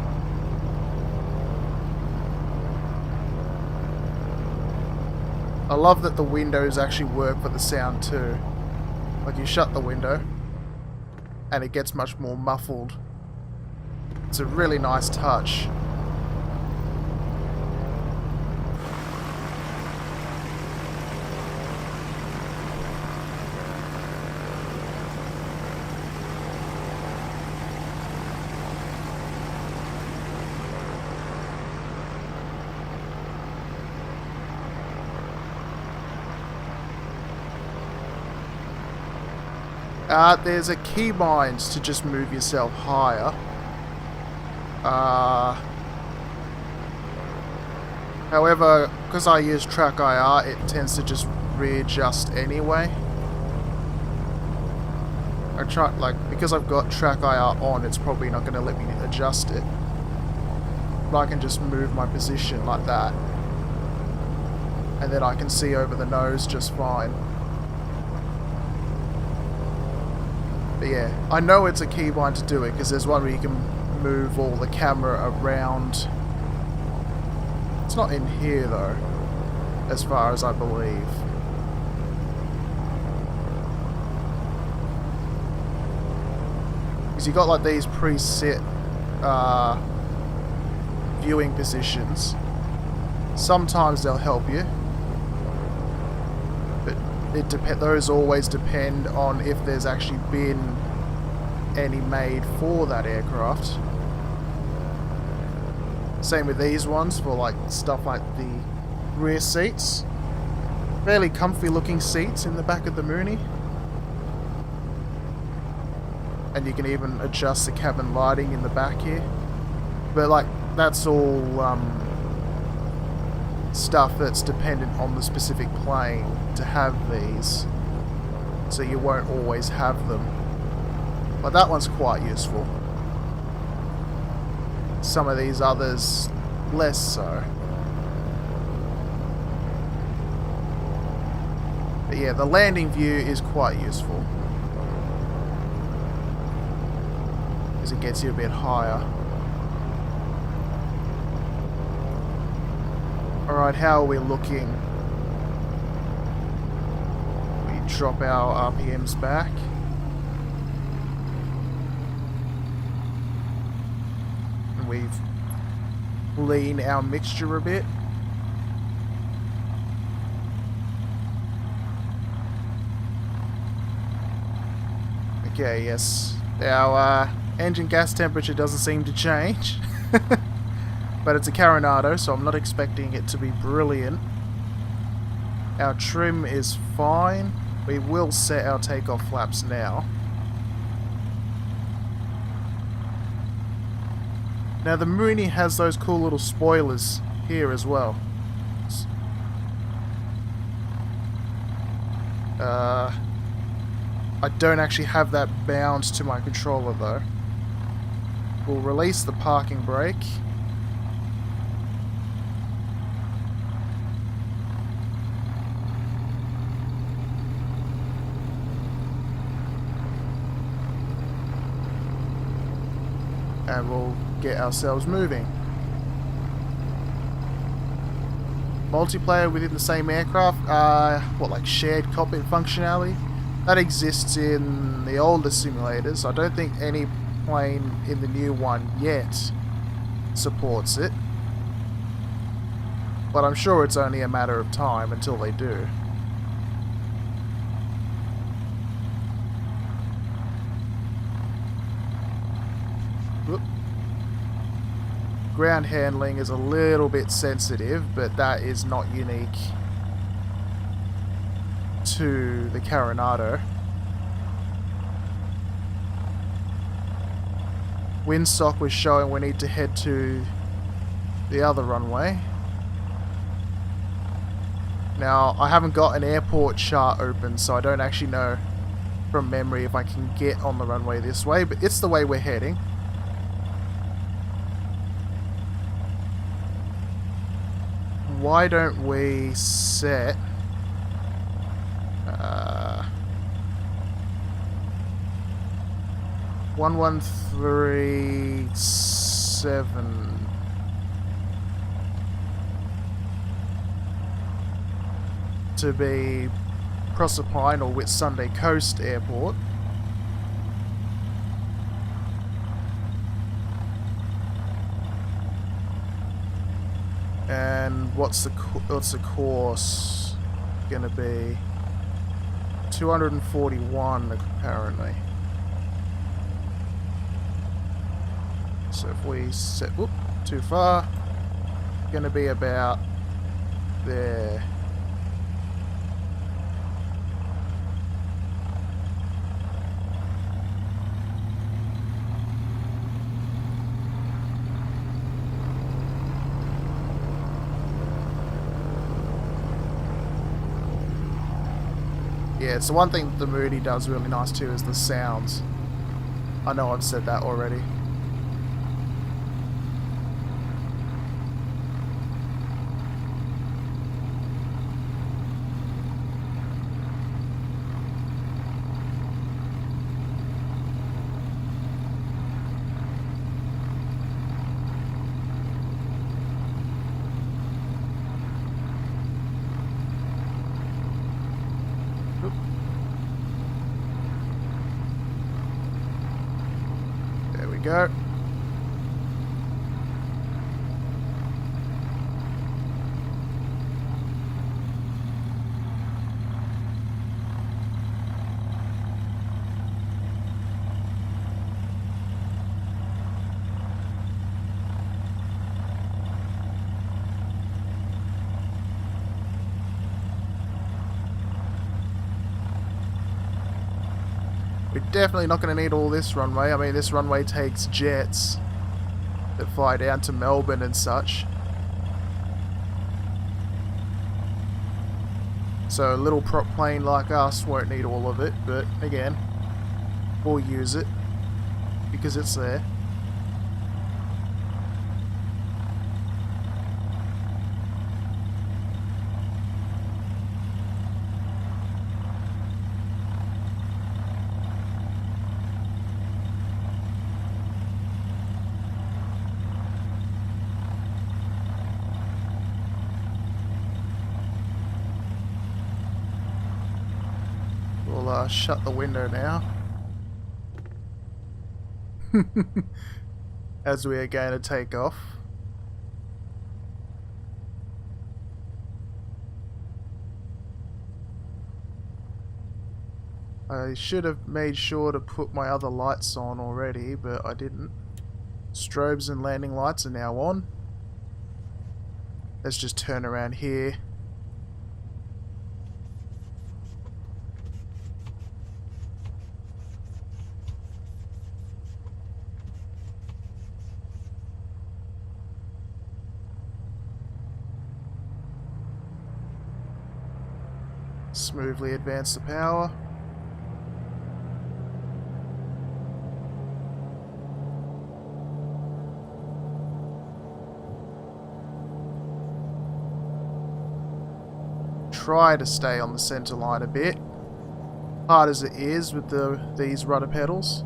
I love that the windows actually work for the sound too. Like you shut the window and it gets much more muffled. It's a really nice touch. There's a keybind to just move yourself higher. However, because I use track IR, it tends to just readjust anyway. I try, because I've got track IR on, it's probably not going to let me adjust it. But I can just move my position like that. And then I can see over the nose just fine. But yeah, I know it's a keybind to do it, because there's one where you can move all the camera around. It's not in here though, as far as I believe. Because you got like these preset viewing positions. Sometimes they'll help you, but those always depend on if there's actually been any made for that aircraft. Same with these ones for like stuff like the rear seats. Fairly comfy looking seats in the back of the Mooney. And you can even adjust the cabin lighting in the back here. But like, that's all stuff that's dependent on the specific plane to have these, so you won't always have them. But that one's quite useful. Some of these others less so. But yeah, the landing view is quite useful, because it gets you a bit higher. Alright, how are we looking? We drop our RPMs back. And we've leaned our mixture a bit. Okay, yes. Our engine gas temperature doesn't seem to change. But it's a Carenado, so I'm not expecting it to be brilliant. Our trim is fine. We will set our takeoff flaps now. Now the Mooney has those cool little spoilers here as well. I don't actually have that bound to my controller though. We'll release the parking brake. And we'll get ourselves moving. Multiplayer within the same aircraft, what, like shared cockpit functionality? That exists in the older simulators. I don't think any plane in the new one yet supports it. But I'm sure it's only a matter of time until they do. Whoop. Ground handling is a little bit sensitive, but that is not unique to the Carenado. Windsock was showing we need to head to the other runway. Now, I haven't got an airport chart open, so I don't actually know from memory if I can get on the runway this way, but it's the way we're heading. Why don't we set 1137 to be Proserpine or Whitsunday Coast Airport. And what's the course gonna be? 241 apparently. So if we set, whoop, too far, gonna be about there. Yeah, it's the one thing the Mooney does really nice too is the sounds. I know I've said that already. Go. We're definitely not going to need all this runway. I mean, this runway takes jets that fly down to Melbourne and such. So a little prop plane like us won't need all of it, but again, we'll use it because it's there. We'll shut the window now. As we are going to take off. I should have made sure to put my other lights on already, but I didn't. Strobes and landing lights are now on. Let's just turn around here. Smoothly advance the power. Try to stay on the center line a bit. Hard as it is with these rudder pedals.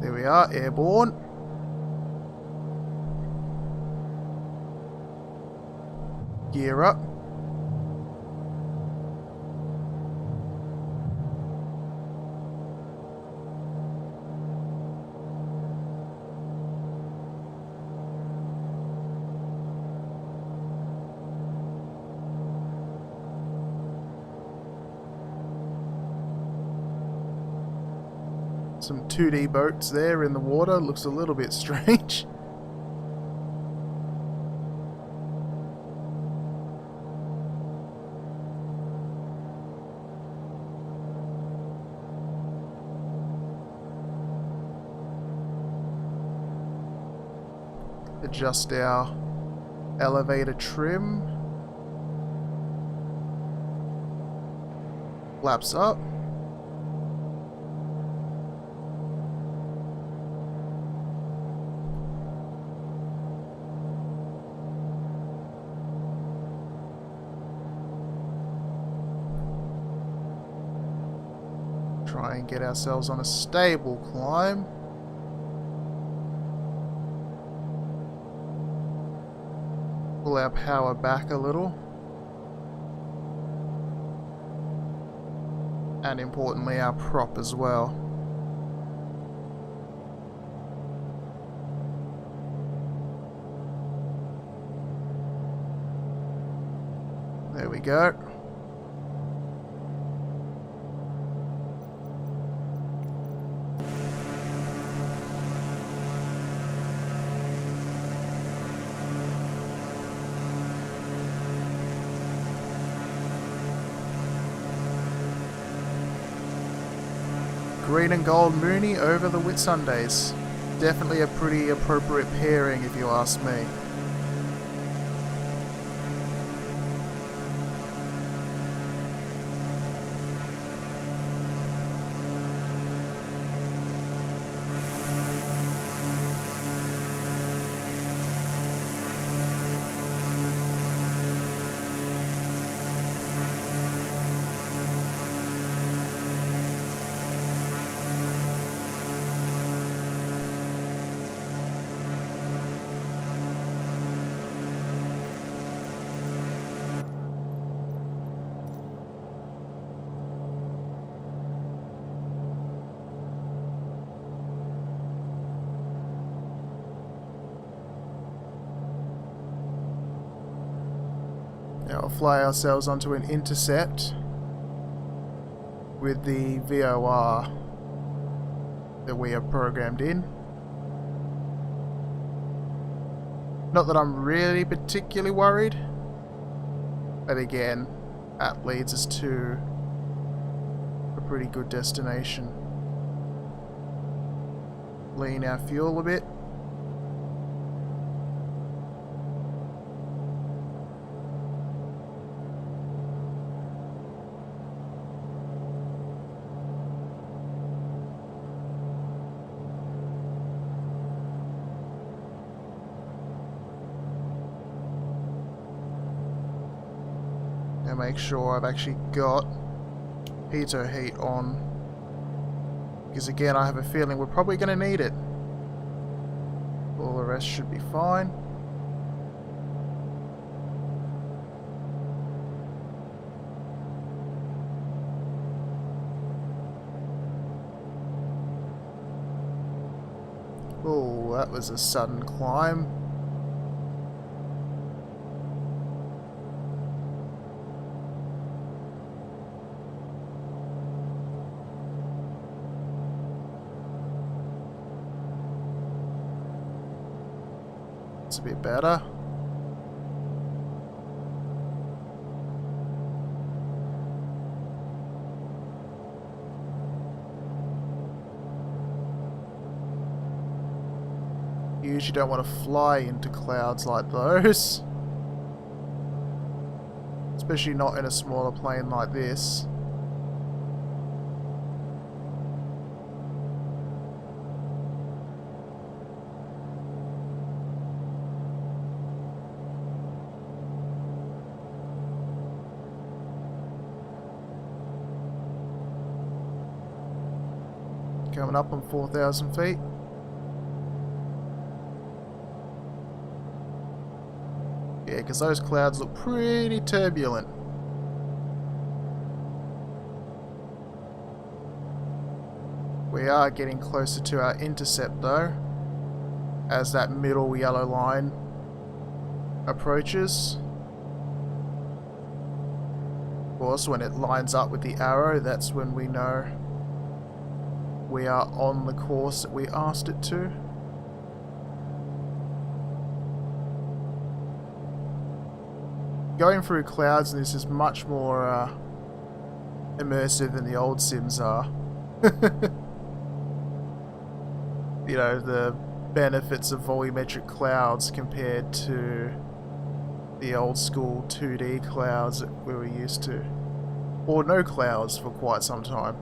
There we are, airborne. Gear up. Some 2D boats there in the water. Looks a little bit strange. Adjust our elevator trim. Flaps up. Try and get ourselves on a stable climb. Pull our power back a little. And importantly, our prop as well. There we go. Green and gold Mooney over the Whitsundays. Definitely a pretty appropriate pairing if you ask me. Now we'll fly ourselves onto an intercept with the VOR that we have programmed in. Not that I'm really particularly worried, but again, that leads us to a pretty good destination. Lean our fuel a bit. And make sure I've actually got pitot heat on, because again I have a feeling we're probably going to need it. All the rest should be fine. Oh, that was a sudden climb. It's a bit better. You usually don't want to fly into clouds like those, especially not in a smaller plane like this. Coming up on 4,000 feet. Yeah, because those clouds look pretty turbulent. We are getting closer to our intercept though, as that middle yellow line approaches. Of course, when it lines up with the arrow, that's when we know we are on the course that we asked it to. Going through clouds in this is much more immersive than the old Sims are. You know, the benefits of volumetric clouds compared to the old school 2D clouds that we were used to. Or no clouds for quite some time.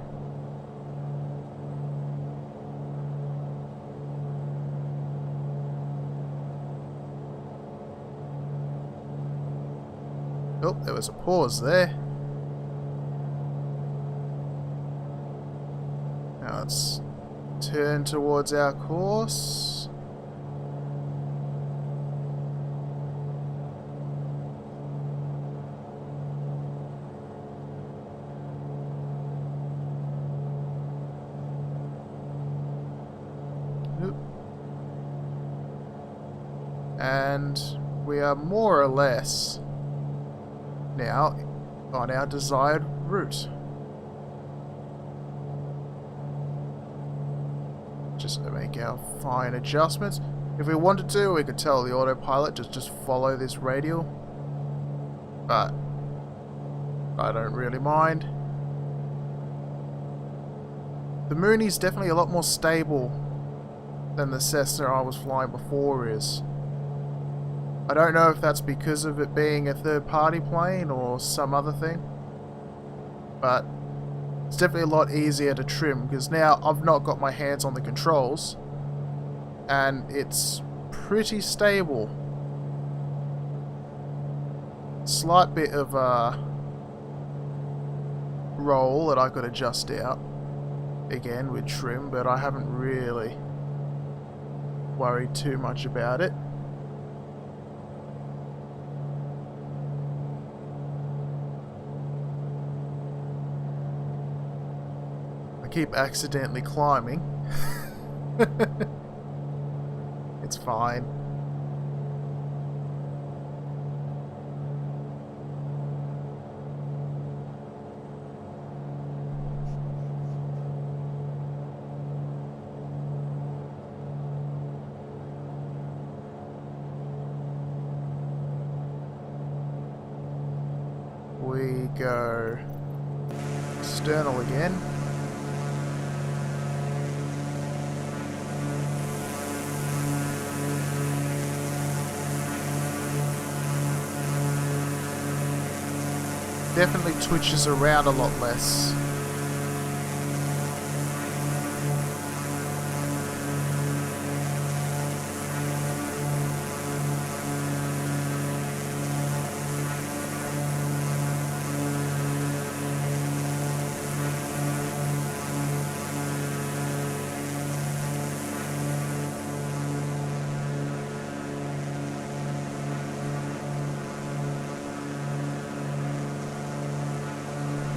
Oh, there was a pause there. Now let's turn towards our course. And we are more or less now on our desired route. Just to make our fine adjustments. If we wanted to, we could tell the autopilot just follow this radial. But I don't really mind. The Mooney's definitely a lot more stable than the Cessna I was flying before is. I don't know if that's because of it being a third-party plane or some other thing, but it's definitely a lot easier to trim because now I've not got my hands on the controls and it's pretty stable. Slight bit of a roll that I could adjust out again with trim, but I haven't really worried too much about it. Keep accidentally climbing. It's fine. We go external again. Definitely twitches around a lot less.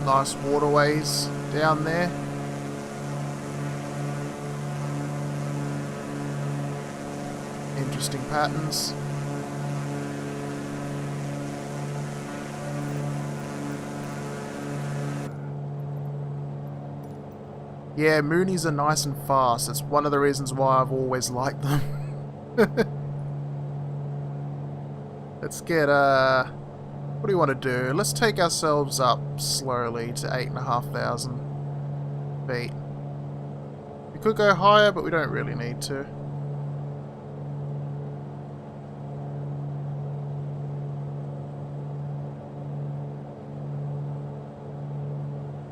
Nice waterways down there. Interesting patterns. Yeah, Moonies are nice and fast. It's one of the reasons why I've always liked them. Let's get what do you want to do? Let's take ourselves up slowly to 8,500 feet. We could go higher, but we don't really need to.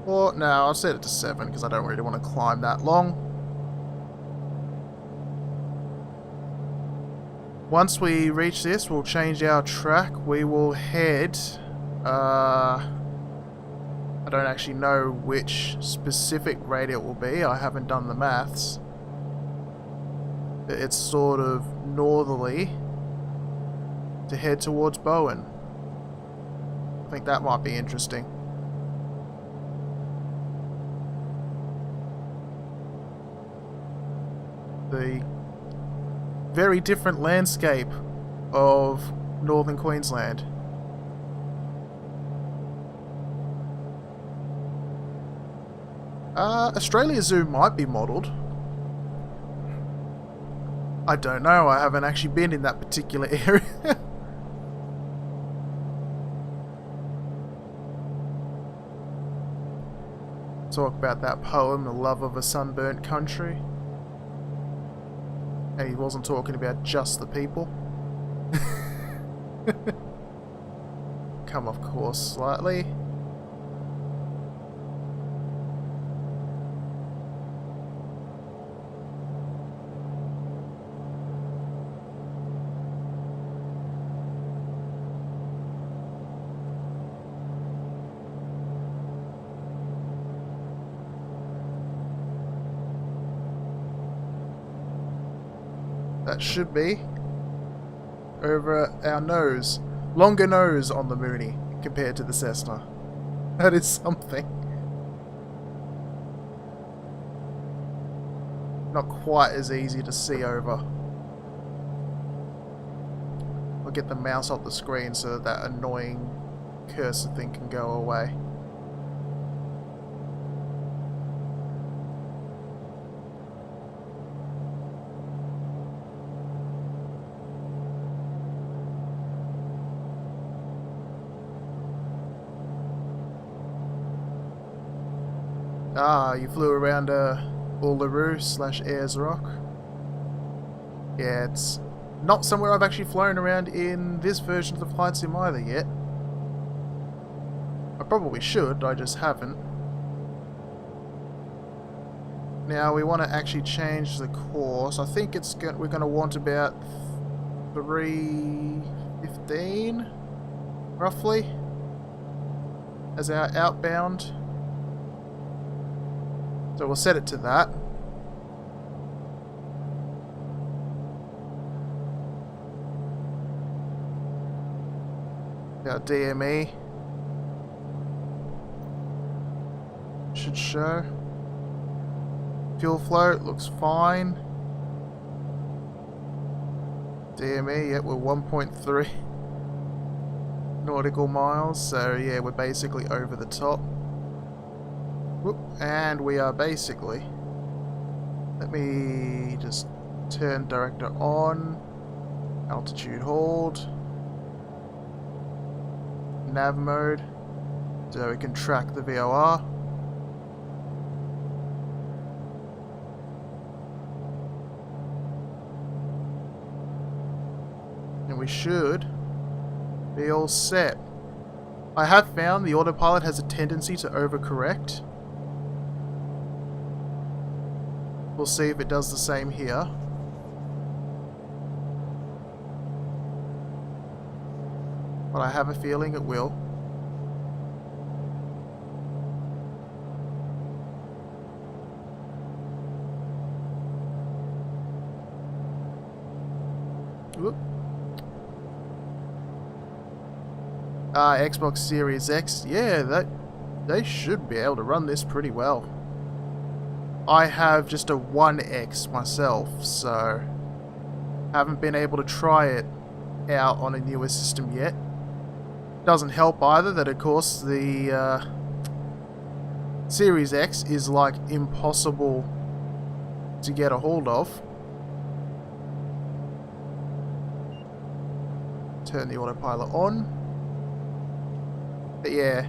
Or, no, I'll set it to 7 because I don't really want to climb that long. Once we reach this, we'll change our track. We will head... I don't actually know which specific rate it will be. I haven't done the maths. It's sort of northerly to head towards Bowen. I think that might be interesting. The very different landscape of northern Queensland. Australia Zoo might be modelled. I don't know, I haven't actually been in that particular area. Talk about that poem, The Love of a Sunburnt Country. And he wasn't talking about just the people. Come off course slightly. That should be over our nose. Longer nose on the Mooney compared to the Cessna. That is something. Not quite as easy to see over. I'll get the mouse off the screen so that annoying cursor thing can go away. Ah, you flew around Uluru/Ayers Rock. Yeah, it's not somewhere I've actually flown around in this version of the flight sim either yet. I probably should, I just haven't. Now we want to actually change the course. I think we're going to want about 3:15, roughly, as our outbound. So we'll set it to that. Our DME should show. Fuel flow looks fine. DME, yeah, we're 1.3 nautical miles, so yeah, we're basically over the top. Whoop, and we are basically, let me just turn director on, altitude hold, nav mode, so we can track the VOR. And we should be all set. I have found the autopilot has a tendency to overcorrect. We'll see if it does the same here. But I have a feeling it will. Whoop. Xbox Series X, yeah, they should be able to run this pretty well. I have just a 1X myself, so haven't been able to try it out on a newer system yet. Doesn't help either that, of course, the Series X is like impossible to get a hold of. Turn the autopilot on. But yeah,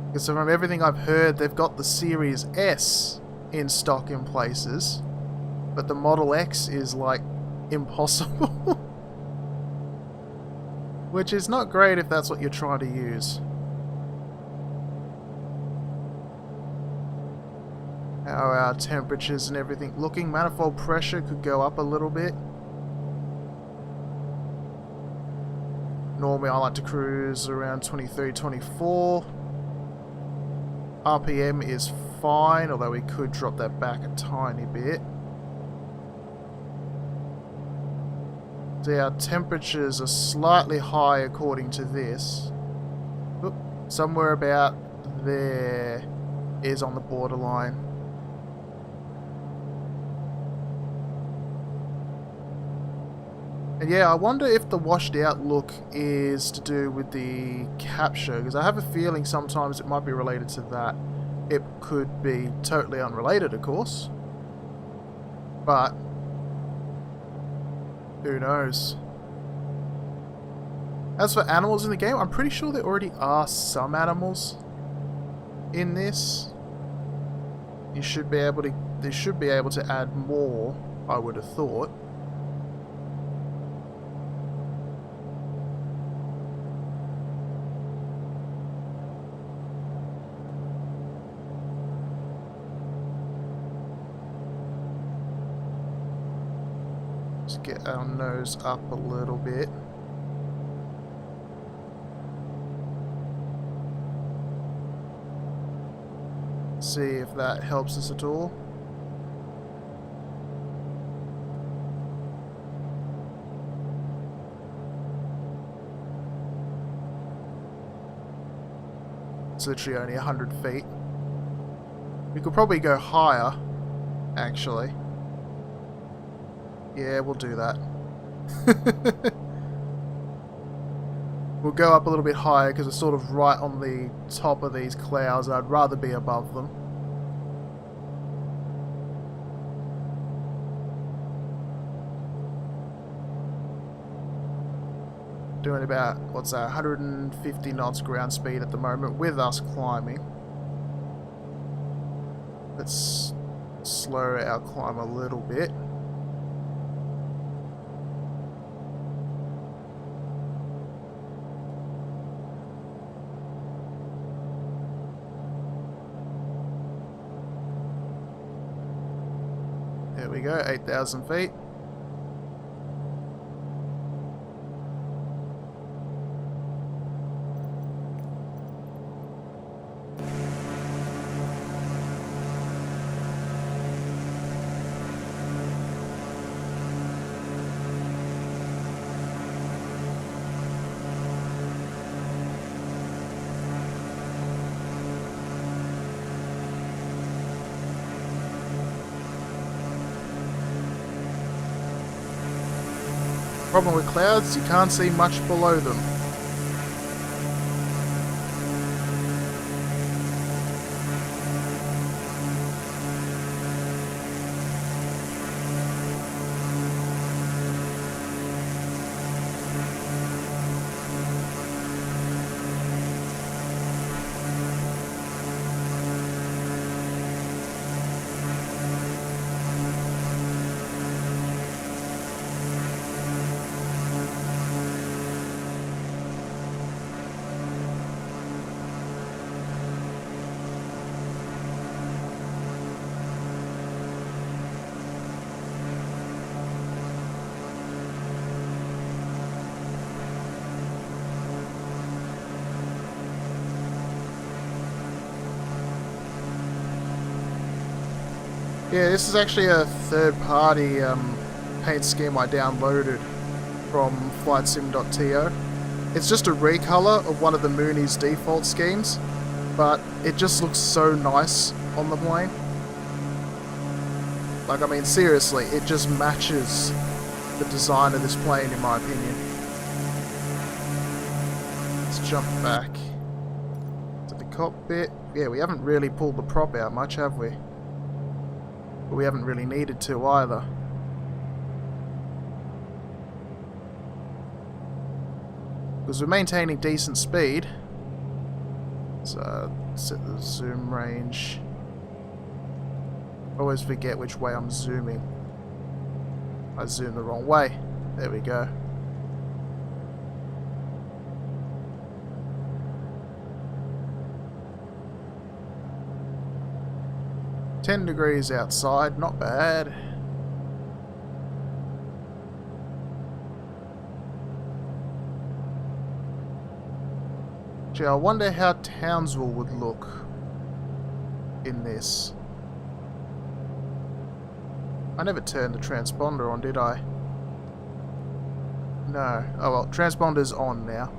because from everything I've heard, they've got the Series S in stock in places, but the Model X is like impossible. Which is not great if that's what you're trying to use. How are our temperatures and everything looking? Manifold pressure could go up a little bit. Normally I like to cruise around 23, 24. RPM is fine, although we could drop that back a tiny bit. So our temperatures are slightly high according to this. Oop, somewhere about there is on the borderline. And yeah, I wonder if the washed out look is to do with the capture, because I have a feeling sometimes it might be related to that. It could be totally unrelated, of course. But who knows? As for animals in the game, I'm pretty sure there already are some animals in this. They should be able to add more, I would have thought. Let's get our nose up a little bit. See if that helps us at all. It's literally only 100 feet. We could probably go higher, actually. Yeah, we'll do that. We'll go up a little bit higher because it's sort of right on the top of these clouds. I'd rather be above them. Doing about, what's that, 150 knots ground speed at the moment with us climbing. Let's slow our climb a little bit. There we go, 8,000 feet. Problem with clouds, you can't see much below them. Yeah, this is actually a third-party paint scheme I downloaded from flightsim.to. It's just a recolor of one of the Mooney's default schemes, but it just looks so nice on the plane. Like, I mean, seriously, it just matches the design of this plane, in my opinion. Let's jump back to the cockpit. Yeah, we haven't really pulled the prop out much, have we? But we haven't really needed to either. Because we're maintaining decent speed. So, set the zoom range. Always forget which way I'm zooming. I zoomed the wrong way. There we go. $10 outside, not bad. Gee, I wonder how Townsville would look in this. I never turned the transponder on, did I? No. Oh well, transponder's on now.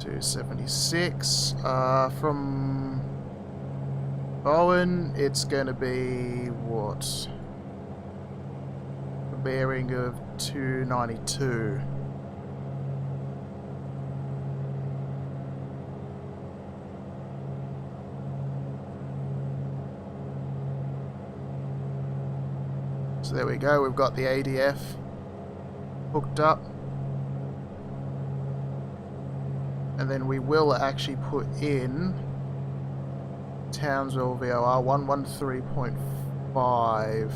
276. From Bowen, it's going to be what? A bearing of 292. So there we go, we've got the ADF hooked up. And then we will actually put in Townsville VOR 113.5.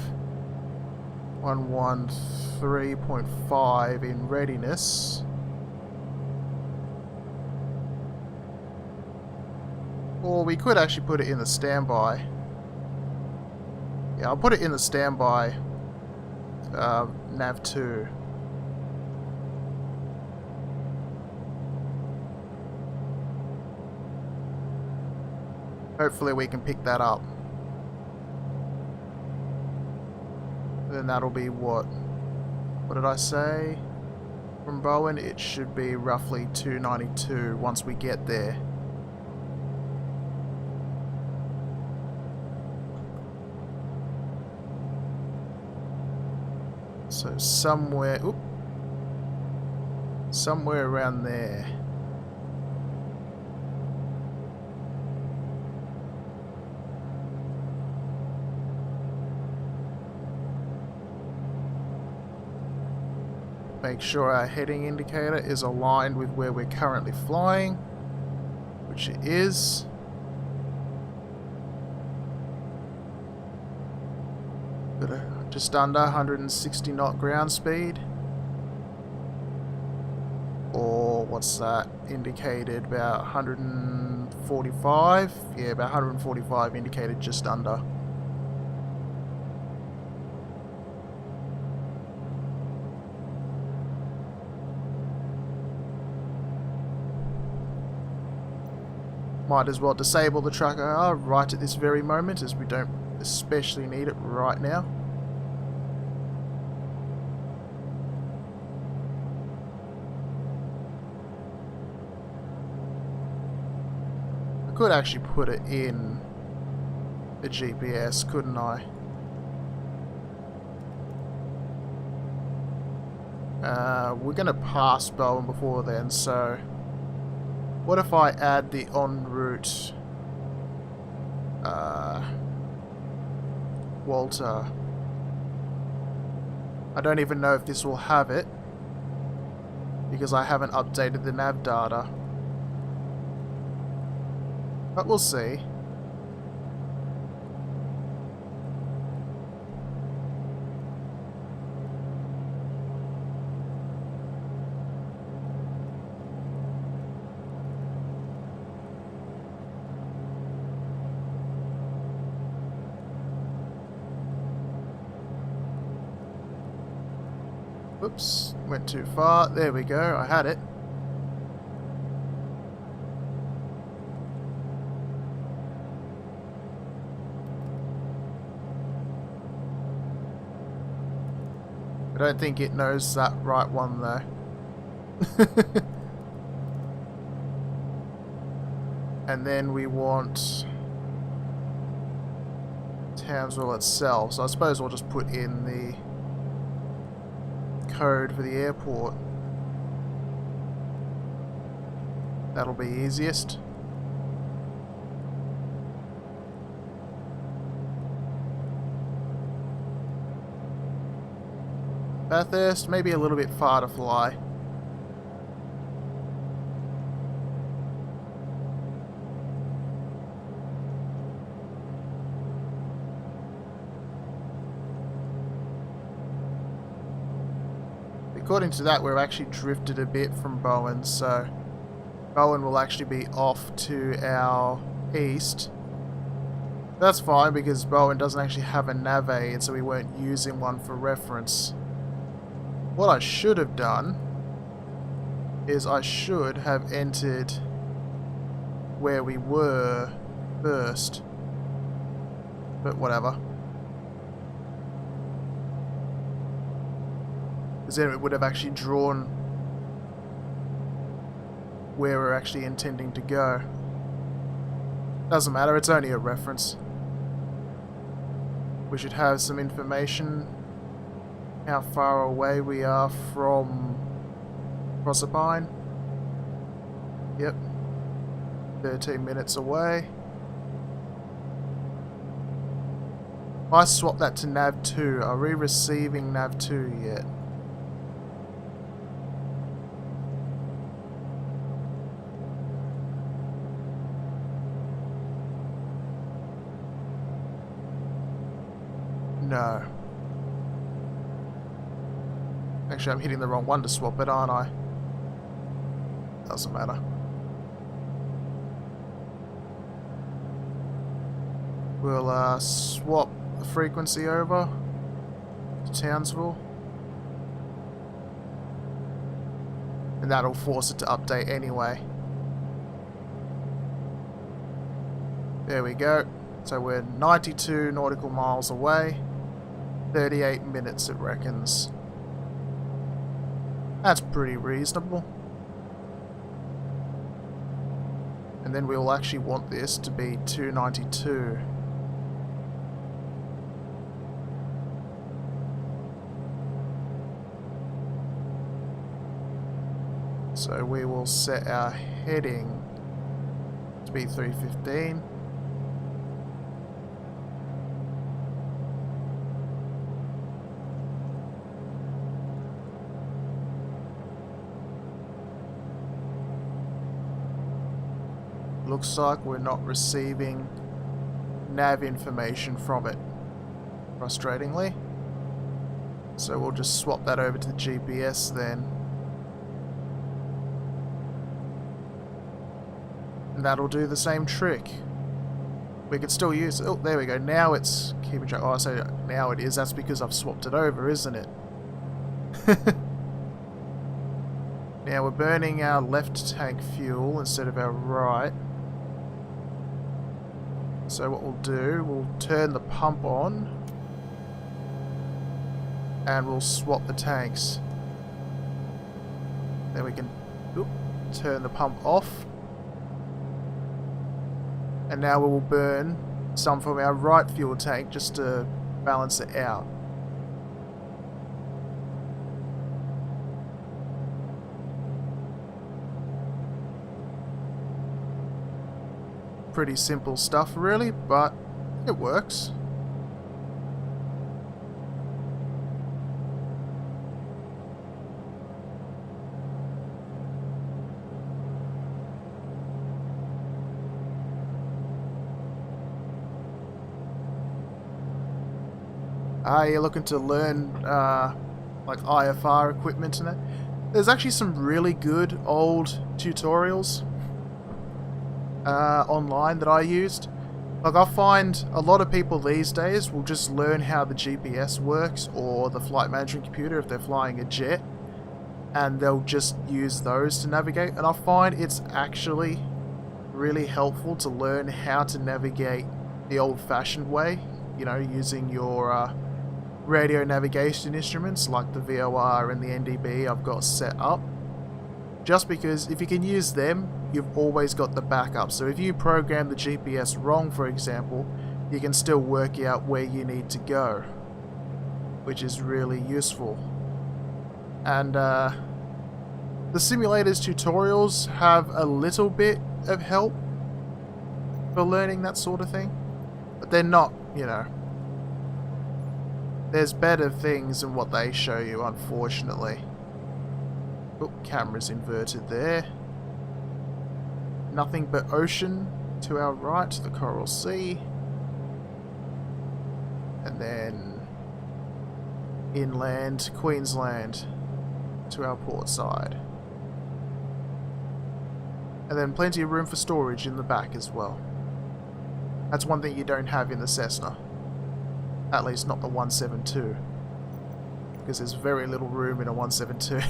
113.5 in readiness. Or we could actually put it in the standby. Yeah, I'll put it in the standby. Nav 2. Hopefully we can pick that up. Then that'll be what? What did I say? From Bowen, it should be roughly 292 once we get there. So somewhere around there. Make sure our heading indicator is aligned with where we're currently flying, which it is. Got just under 160 knot ground speed. Or what's that indicated? About 145? Yeah, about 145 indicated just under. Might as well disable the tracker right at this very moment, as we don't especially need it right now. I could actually put it in the GPS, couldn't I? We're going to pass Bowen before then, so... What if I add the en route Walter? I don't even know if this will have it because I haven't updated the nav data. But we'll see. Whoops, went too far. There we go, I had it. I don't think it knows that right one though. And then we want Townsville itself, so I suppose we'll just put in the code for the airport. That'll be easiest. Bathurst, maybe a little bit far to fly. According to that, we're actually drifted a bit from Bowen, so Bowen will actually be off to our east. That's fine because Bowen doesn't actually have a nav aid, so we weren't using one for reference. What I should have done is I should have entered where we were first, but whatever. Because then it would have actually drawn where we're actually intending to go. Doesn't matter, it's only a reference. We should have some information how far away we are from Proserpine. Yep. 13 minutes away. I swapped that to nav 2. Are we receiving nav 2 yet? No. Actually, I'm hitting the wrong one to swap it, aren't I? Doesn't matter. We'll swap the frequency over to Townsville. And that'll force it to update anyway. There we go. So we're 92 nautical miles away. 38 minutes it reckons. That's pretty reasonable. And then we'll actually want this to be 292. So we will set our heading to be 315. Looks like we're not receiving nav information from it, frustratingly. So we'll just swap that over to the GPS then. And that'll do the same trick. We could still use it. Oh, there we go. Now it's keeping track. Oh, so now it is. That's because I've swapped it over, isn't it? Now we're burning our left tank fuel instead of our right. So what we'll do, we'll turn the pump on and we'll swap the tanks. Then we can turn the pump off. And now we will burn some from our right fuel tank just to balance it out. Pretty simple stuff really, but it works. You're looking to learn like IFR equipment and that. There's actually some really good old tutorials online that I used. Like, I find a lot of people these days will just learn how the GPS works or the flight management computer if they're flying a jet, and they'll just use those to navigate. And I find it's actually really helpful to learn how to navigate the old-fashioned way, you know, using your radio navigation instruments like the VOR and the NDB I've got set up. Just because if you can use them, you've always got the backup. So if you program the GPS wrong, for example, you can still work out where you need to go, which is really useful. And the simulators tutorials have a little bit of help for learning that sort of thing, but they're not, you know, there's better things than what they show you, unfortunately. Oh, camera's inverted there. Nothing but ocean to our right, the Coral Sea. And then inland Queensland to our port side. And then plenty of room for storage in the back as well. That's one thing you don't have in the Cessna. At least not the 172. Because there's very little room in a 172.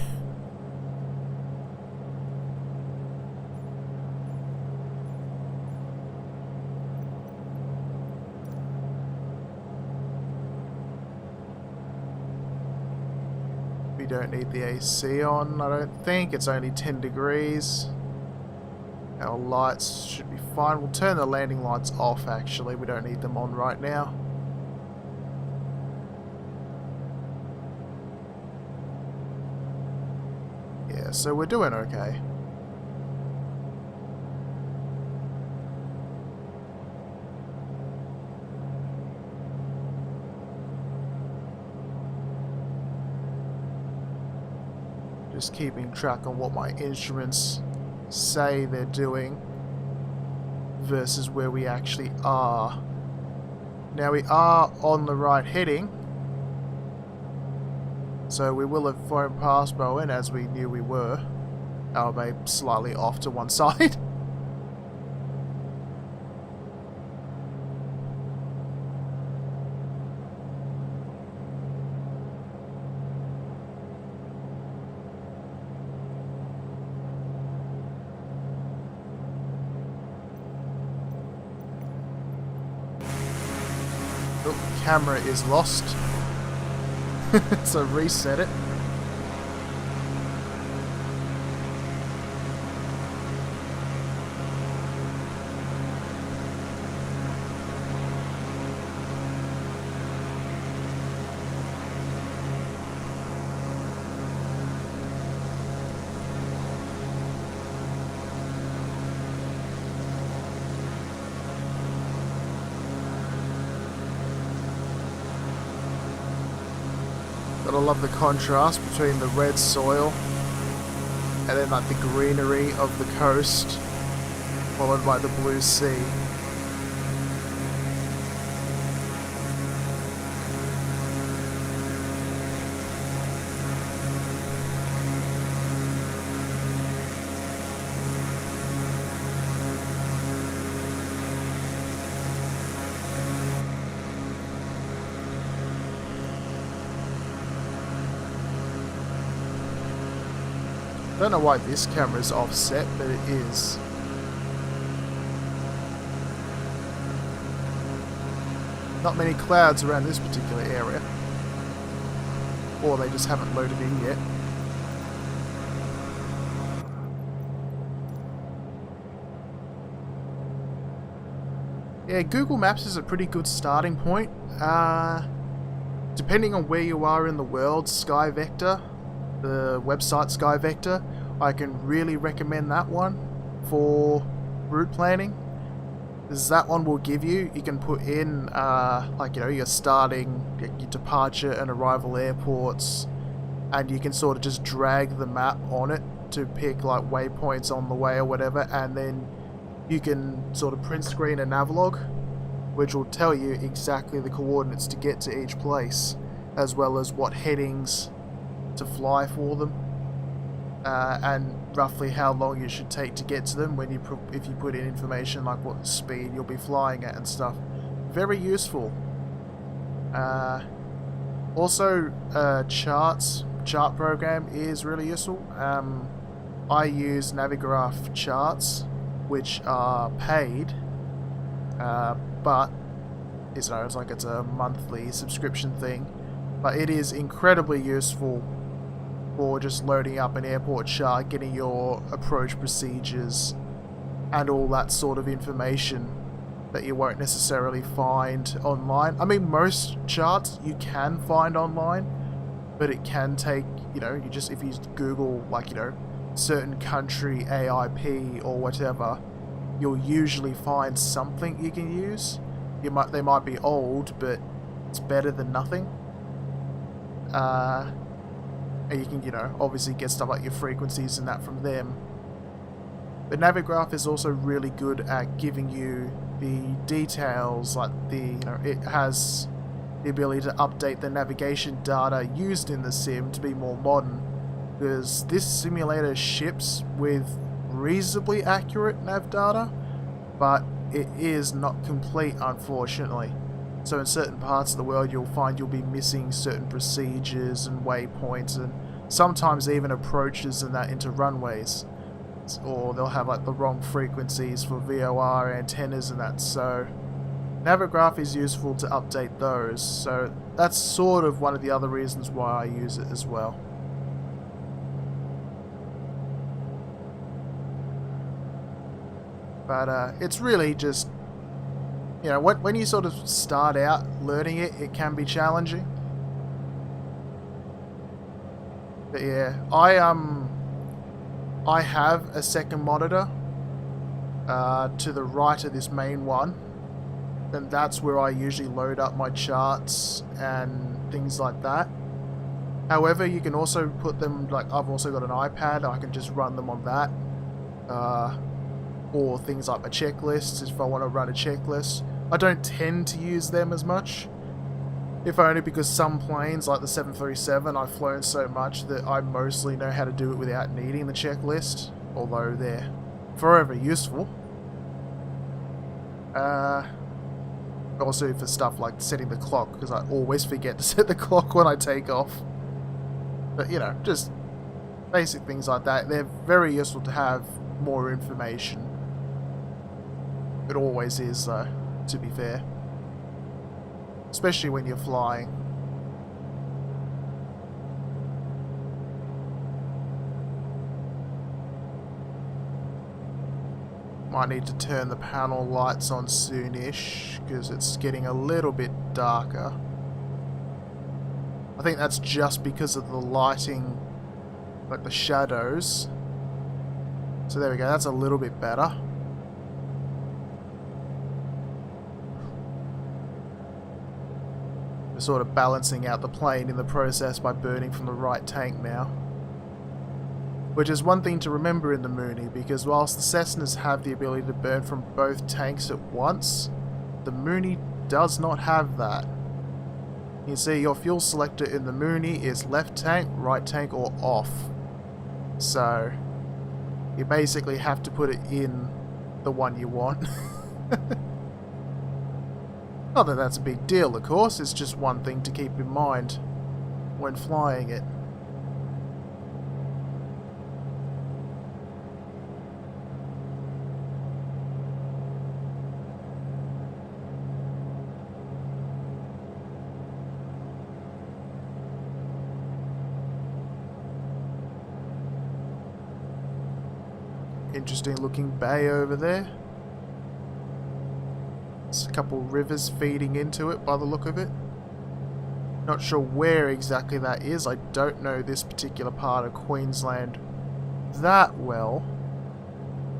We don't need the AC on, I don't think. It's only 10 degrees. Our lights should be fine. We'll turn the landing lights off actually, we don't need them on right now. Yeah, so we're doing okay. Just keeping track on what my instruments say they're doing versus where we actually are. Now we are on the right heading, so we will have flown past Bowen as we knew we were. Oh, maybe slightly off to one side. Oh, camera is lost. So reset it. Gotta love the contrast between the red soil and then like the greenery of the coast followed by the blue sea. I don't know why this camera is offset, but it is. Not many clouds around this particular area. Or they just haven't loaded in yet. Yeah, Google Maps is a pretty good starting point. Depending on where you are in the world, SkyVector, the website SkyVector, I can really recommend that one for route planning. Because that one will give you can put in like, you know, your starting, your departure and arrival airports, and you can sort of just drag the map on it to pick like waypoints on the way or whatever, and then you can sort of print screen a navlog which will tell you exactly the coordinates to get to each place, as well as what headings to fly for them, and roughly how long you should take to get to them when if you put in information like what speed you'll be flying at and stuff. Very useful. Also, chart program is really useful. I use Navigraph charts, which are paid, but it's like it's a monthly subscription thing, but it is incredibly useful for just loading up an airport chart, getting your approach procedures and all that sort of information that you won't necessarily find online. I mean, most charts you can find online, but it can take, you know, if you Google like, you know, certain country AIP or whatever, you'll usually find something you can use. They might be old, but it's better than nothing. And you can, you know, obviously get stuff like your frequencies and that from them. But Navigraph is also really good at giving you the details, like it has the ability to update the navigation data used in the sim to be more modern, because this simulator ships with reasonably accurate nav data, but it is not complete, unfortunately. So in certain parts of the world you'll find you'll be missing certain procedures and waypoints, and sometimes even approaches and that into runways. Or they'll have like the wrong frequencies for VOR antennas and that, so Navigraph is useful to update those. So that's sort of one of the other reasons why I use it as well. But it's really just, you know, when you sort of start out learning it, it can be challenging. But yeah, I have a second monitor to the right of this main one, and that's where I usually load up my charts and things like that. However, you can also put them, like, I've also got an iPad, I can just run them on that. Or things like my checklists, if I want to run a checklist. I don't tend to use them as much, if only because some planes, like the 737, I've flown so much that I mostly know how to do it without needing the checklist, although they're forever useful. Also for stuff like setting the clock, because I always forget to set the clock when I take off. But, you know, just basic things like that. They're very useful to have more information. It always is, though, to be fair. Especially when you're flying. Might need to turn the panel lights on soonish, because it's getting a little bit darker. I think that's just because of the lighting, like the shadows. So there we go, that's a little bit better. We're sort of balancing out the plane in the process by burning from the right tank now. Which is one thing to remember in the Mooney, because whilst the Cessnas have the ability to burn from both tanks at once, the Mooney does not have that. You see, your fuel selector in the Mooney is left tank, right tank, or off. So, you basically have to put it in the one you want. Not that that's a big deal, of course, it's just one thing to keep in mind when flying it. Interesting looking bay over there. There's a couple rivers feeding into it by the look of it. Not sure where exactly that is. I don't know this particular part of Queensland that well.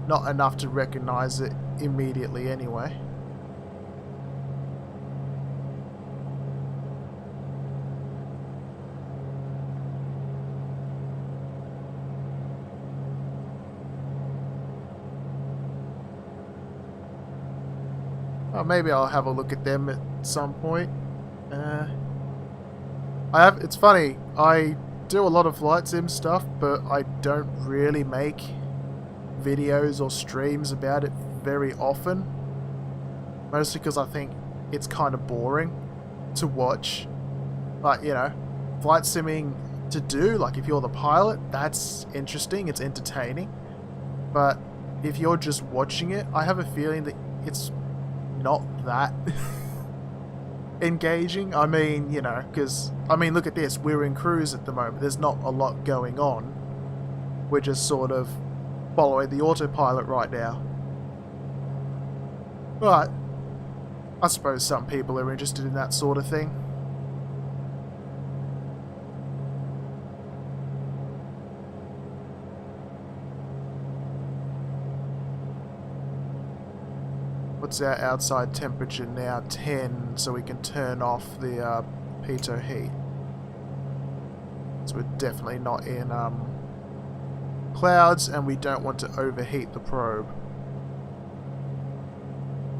Not enough to recognise it immediately anyway. Oh, maybe I'll have a look at them at some point. It's funny, I do a lot of flight sim stuff, but I don't really make videos or streams about it very often. Mostly because I think it's kind of boring to watch. Like, you know, flight simming to do, like if you're the pilot, that's interesting, it's entertaining. But if you're just watching it, I have a feeling that it's not that engaging. I mean, you know, because, I mean, look at this. We're in cruise at the moment. There's not a lot going on. We're just sort of following the autopilot right now. But I suppose some people are interested in that sort of thing. What's our outside temperature now? 10, so we can turn off the pitot heat. So we're definitely not in clouds, and we don't want to overheat the probe.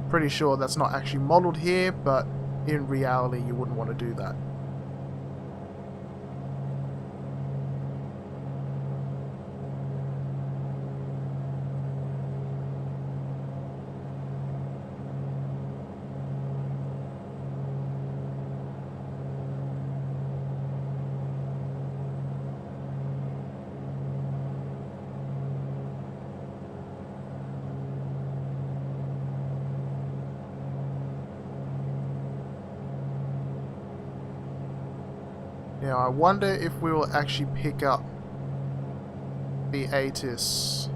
Pretty sure that's not actually modelled here, but in reality you wouldn't want to do that. Now, I wonder if we will actually pick up the ATIS.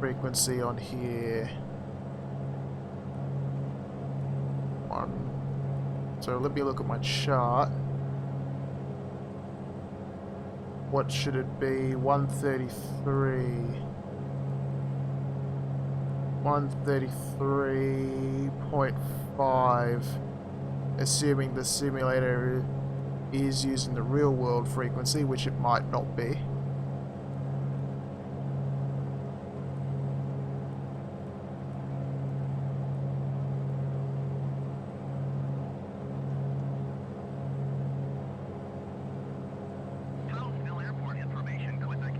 frequency on here. So let me look at my chart. What should it be? 133. 133.5. Assuming the simulator is using the real world frequency, which it might not be.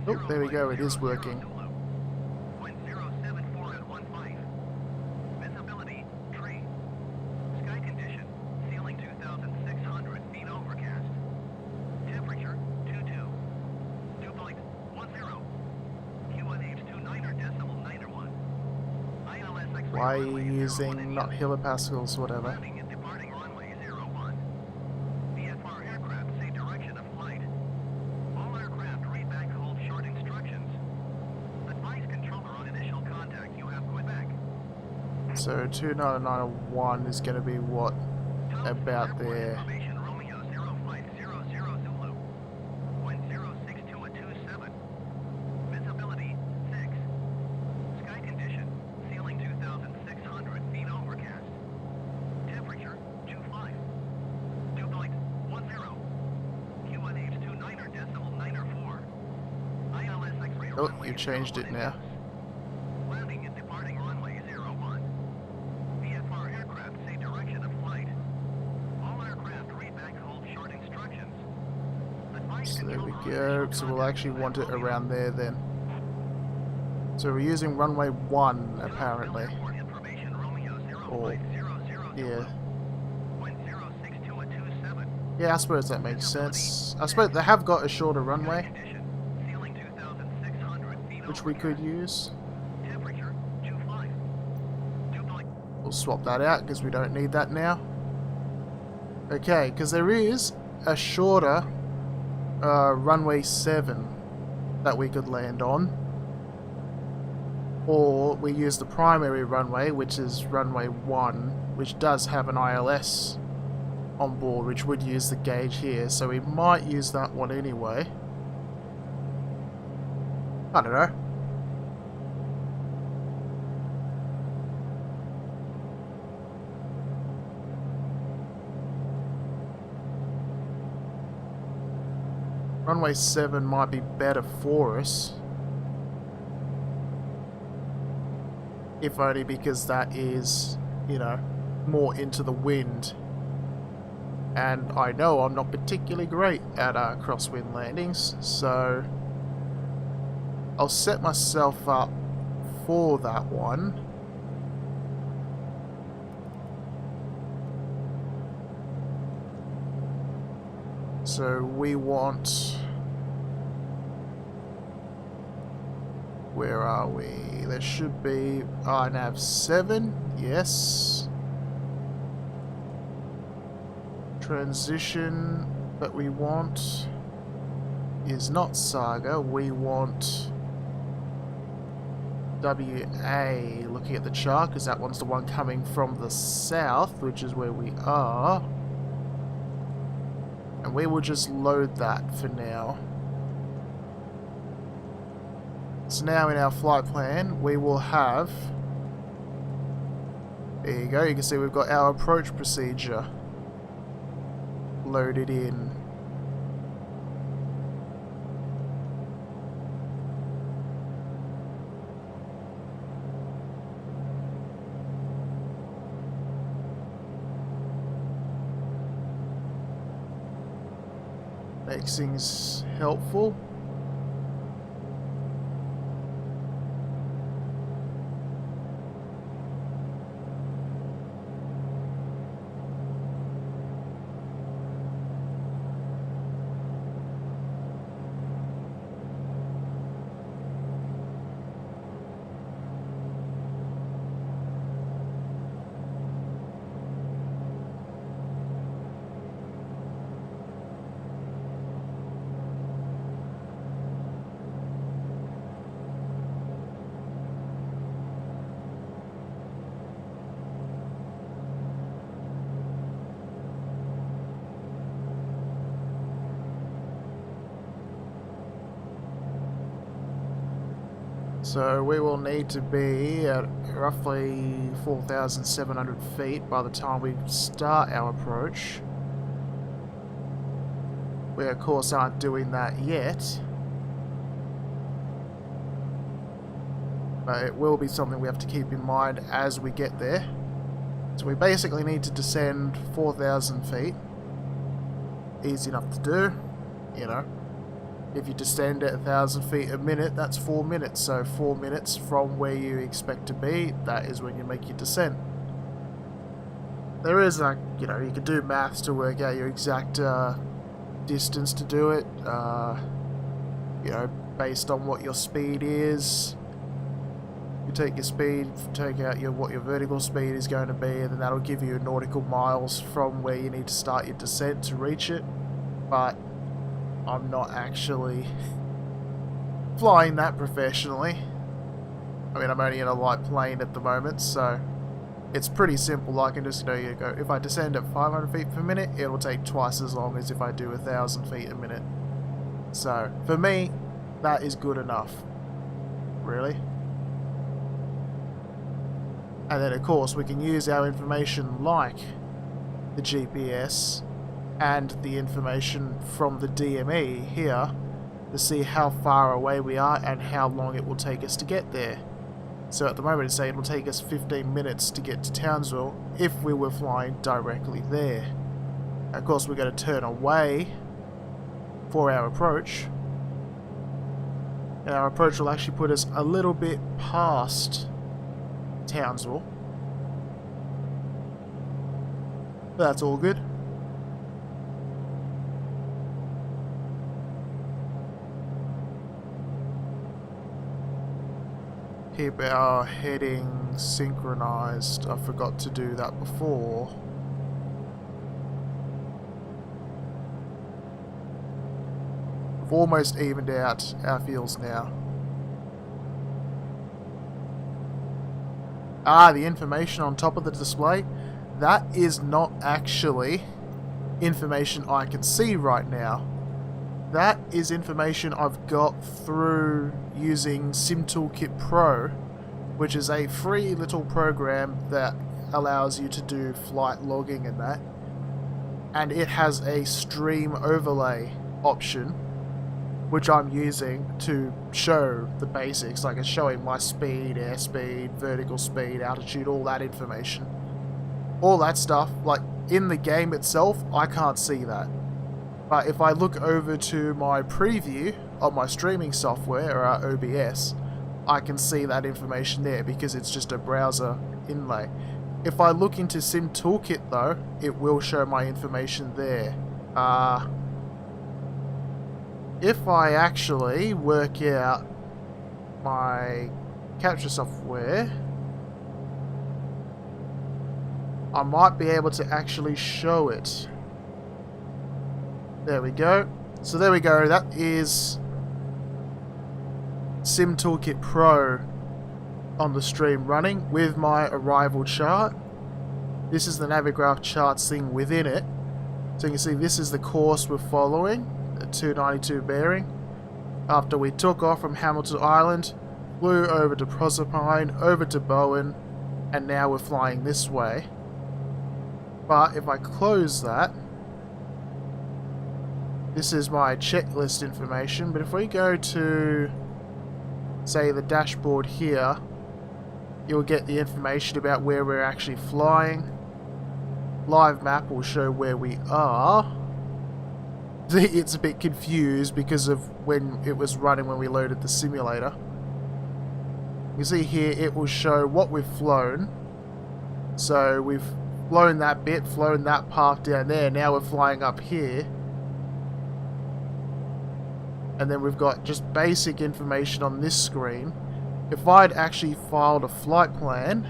Oh, there we go, it is working. Why are you using not kilopascals, whatever? So 29901 is going to be what? About there. Oh, you changed it now. So there we go. So we'll actually want it around there then. So we're using runway 1 apparently. Or, yeah. Yeah, I suppose that makes sense. I suppose they have got a shorter runway, which we could use. We'll swap that out because we don't need that now. Okay, because there is a shorter runway 7 that we could land on. Or we use the primary runway, which is runway 1, which does have an ILS on board, which would use the gauge here. So we might use that one anyway. I don't know. Runway 7 might be better for us. If only because that is, you know, more into the wind. And I know I'm not particularly great at crosswind landings, so I'll set myself up for that one. So we want... Where are we? There should be nav 7, yes. Transition that we want is not Saga, we want WA, looking at the chart, because that one's the one coming from the south, which is where we are. And we will just load that for now. So now in our flight plan, we will have... There you go, you can see we've got our approach procedure loaded in. Makes things helpful. So we will need to be at roughly 4,700 feet by the time we start our approach. We of course aren't doing that yet, but it will be something we have to keep in mind as we get there. So we basically need to descend 4,000 feet. Easy enough to do, you know. If you descend at 1,000 feet a minute, that's 4 minutes. So 4 minutes from where you expect to be, that is when you make your descent. There is a, you know, you can do maths to work out your exact distance to do it. You know, based on what your speed is. You take your speed, take out what your vertical speed is going to be, and then that'll give you nautical miles from where you need to start your descent to reach it. But I'm not actually flying that professionally. I mean, I'm only in a light plane at the moment, so it's pretty simple. I can just, you know, go, if I descend at 500 feet per minute, it'll take twice as long as if I do 1,000 feet a minute. So, for me, that is good enough. Really. And then of course we can use our information like the GPS and the information from the DME here to see how far away we are and how long it will take us to get there. So at the moment it's saying it will take us 15 minutes to get to Townsville if we were flying directly there. Of course we're going to turn away for our approach. And our approach will actually put us a little bit past Townsville. That's all good. Keep our heading synchronized. I forgot to do that before. We've almost evened out our fuels now. Ah, the information on top of the display, that is not actually information I can see right now. That is information I've got through using SimToolkit Pro, which is a free little program that allows you to do flight logging and that. And it has a stream overlay option, which I'm using to show the basics, like it's showing my speed, airspeed, vertical speed, altitude, all that information. All that stuff, like in the game itself, I can't see that. But if I look over to my preview on my streaming software, or our OBS, I can see that information there because it's just a browser inlay. If I look into SimToolkit though, it will show my information there. If I actually work out my capture software, I might be able to actually show it. There we go. So there we go. That is SimToolkit Pro on the stream running with my arrival chart. This is the Navigraph charts thing within it. So you can see this is the course we're following. 292 bearing. After we took off from Hamilton Island, flew over to Proserpine, over to Bowen, and now we're flying this way. But if I close that, this is my checklist information, but if we go to, say, the dashboard here, you'll get the information about where we're actually flying. Live map will show where we are. It's a bit confused because of when it was running when we loaded the simulator. You see here it will show what we've flown. So we've flown that bit, flown that path down there, now we're flying up here. And then we've got just basic information on this screen. If I'd actually filed a flight plan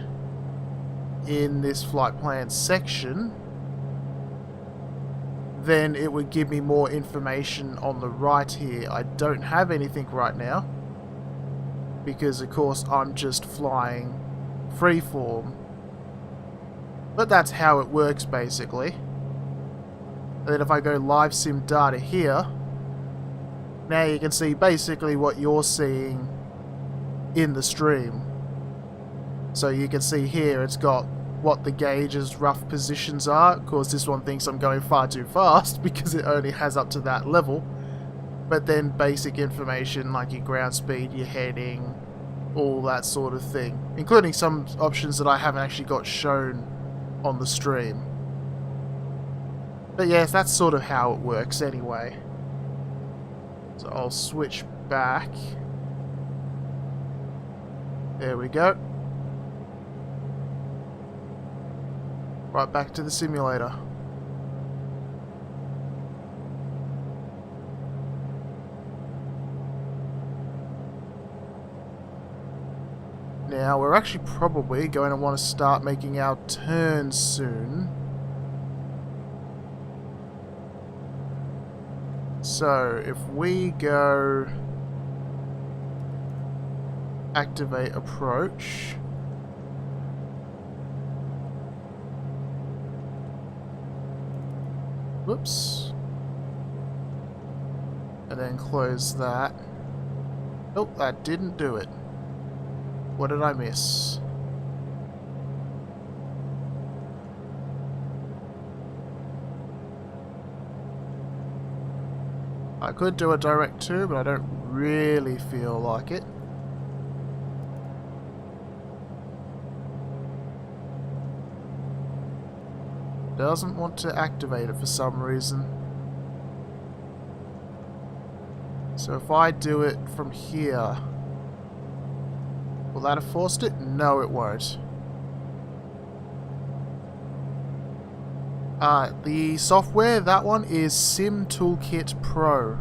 in this flight plan section, then it would give me more information on the right here. I don't have anything right now because of course I'm just flying freeform, but that's how it works basically. And then if I go live sim data here, now you can see basically what you're seeing in the stream. So you can see here it's got what the gauge's rough positions are. Of course, this one thinks I'm going far too fast because it only has up to that level. But then basic information like your ground speed, your heading, all that sort of thing. Including some options that I haven't actually got shown on the stream. But yes, that's sort of how it works anyway. So I'll switch back. There we go. Right back to the simulator. Now, we're actually probably going to want to start making our turns soon. So, if we go activate approach. Whoops. And then close that. Oh, that didn't do it. What did I miss? I could do a direct to, but I don't really feel like it. Doesn't want to activate it for some reason. So if I do it from here, will that have forced it? No, it won't. The software, that one is Sim Toolkit Pro.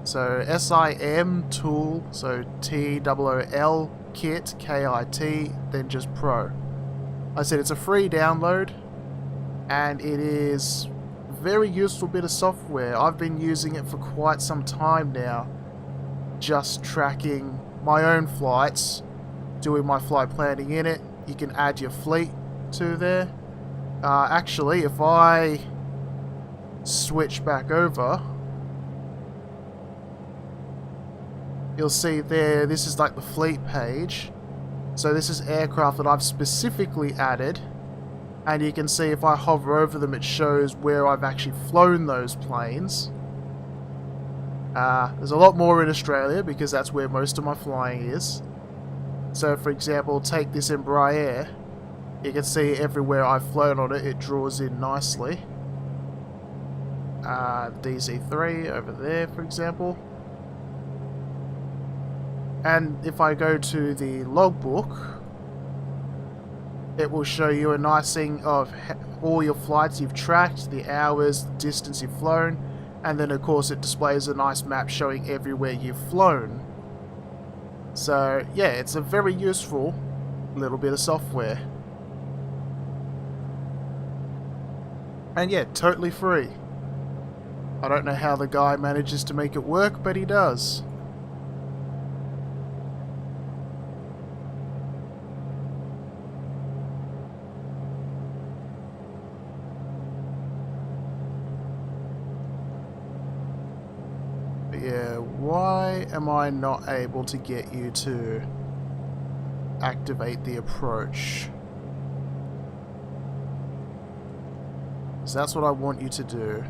So SIM Tool, so TOOL Kit, KIT, then just Pro. I said it's a free download, and it is a very useful bit of software. I've been using it for quite some time now, just tracking my own flights, doing my flight planning in it. You can add your fleet to there. Actually, if I switch back over, you'll see there, this is like the fleet page. So this is aircraft that I've specifically added, and you can see if I hover over them it shows where I've actually flown those planes. There's a lot more in Australia because that's where most of my flying is. So for example, take this Embraer. You can see everywhere I've flown on it, it draws in nicely. DC3 over there, for example. And if I go to the logbook, it will show you a nice thing of all your flights you've tracked, the hours, the distance you've flown, and then of course it displays a nice map showing everywhere you've flown. So yeah, it's a very useful little bit of software. And yeah, totally free. I don't know how the guy manages to make it work, but he does. But yeah, why am I not able to get you to activate the approach? So that's what I want you to do.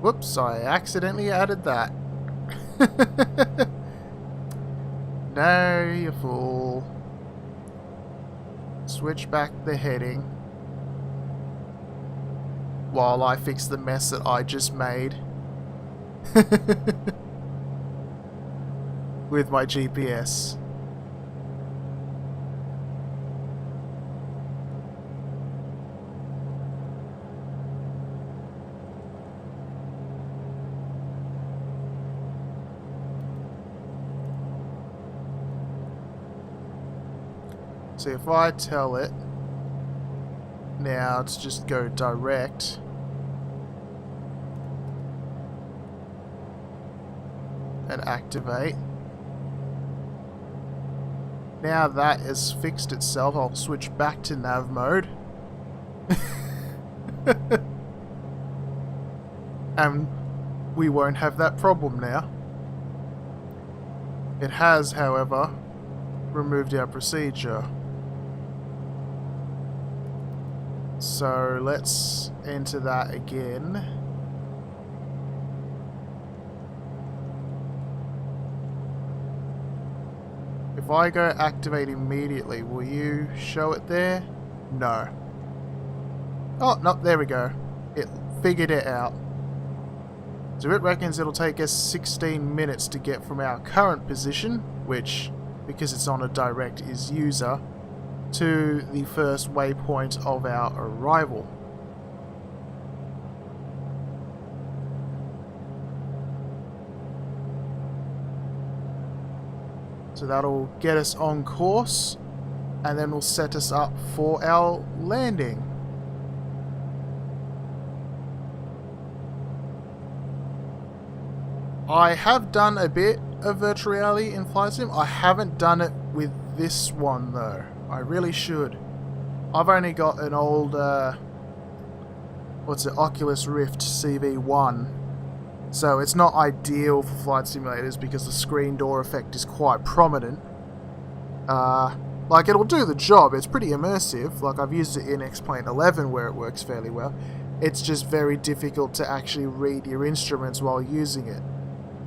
Whoops, I accidentally added that. No, you fool. Switch back the heading while I fix the mess that I just made. With my GPS. So if I tell it now to just go direct, and activate. Now that has fixed itself, I'll switch back to nav mode. And we won't have that problem now. It has, however, removed our procedure. So let's enter that again. If I go activate immediately, will you show it there? No. Oh, no, there we go. It figured it out. So it reckons it'll take us 16 minutes to get from our current position, which, because it's on a direct, is user, to the first waypoint of our arrival. So that'll get us on course, and then will set us up for our landing. I have done a bit of virtual reality in Flight Sim. I haven't done it with this one though. I really should. I've only got an old, Oculus Rift CV1. So it's not ideal for flight simulators because the screen door effect is quite prominent. Like, it'll do the job. It's pretty immersive. Like, I've used it in X-Plane 11 where it works fairly well. It's just very difficult to actually read your instruments while using it.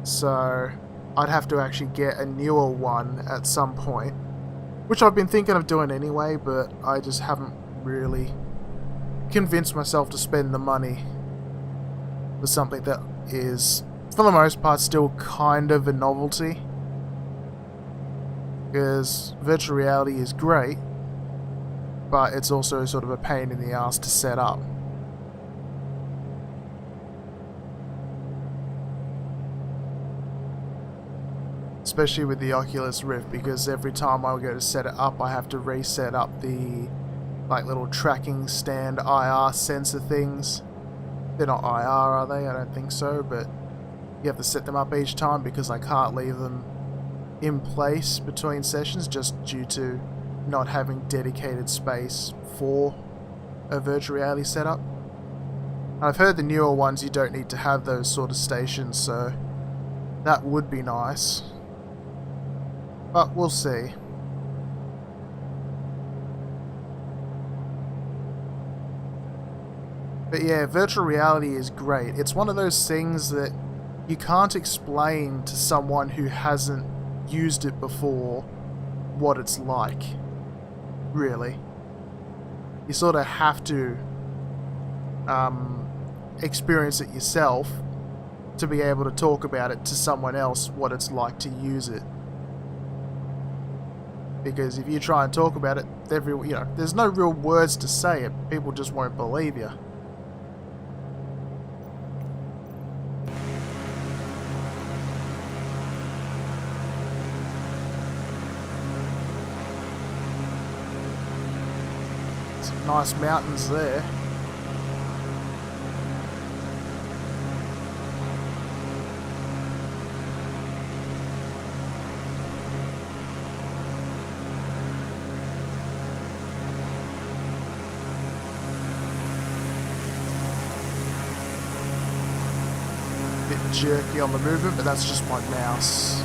So I'd have to actually get a newer one at some point, which I've been thinking of doing anyway, but I just haven't really convinced myself to spend the money for something that is, for the most part, still kind of a novelty. Because virtual reality is great, but it's also sort of a pain in the ass to set up. Especially with the Oculus Rift, because every time I go to set it up, I have to reset up the little tracking stand IR sensor things. They're not IR, are they? I don't think so, but you have to set them up each time because I can't leave them in place between sessions just due to not having dedicated space for a virtual reality setup. I've heard the newer ones you don't need to have those sort of stations, so that would be nice. But we'll see. But yeah, virtual reality is great. It's one of those things that you can't explain to someone who hasn't used it before what it's like. Really. You sort of have to experience it yourself to be able to talk about it to someone else, what it's like to use it. Because if you try and talk about it, there's no real words to say it. People just won't believe you. Some nice mountains there. Jerky on the movement, but that's just my mouse.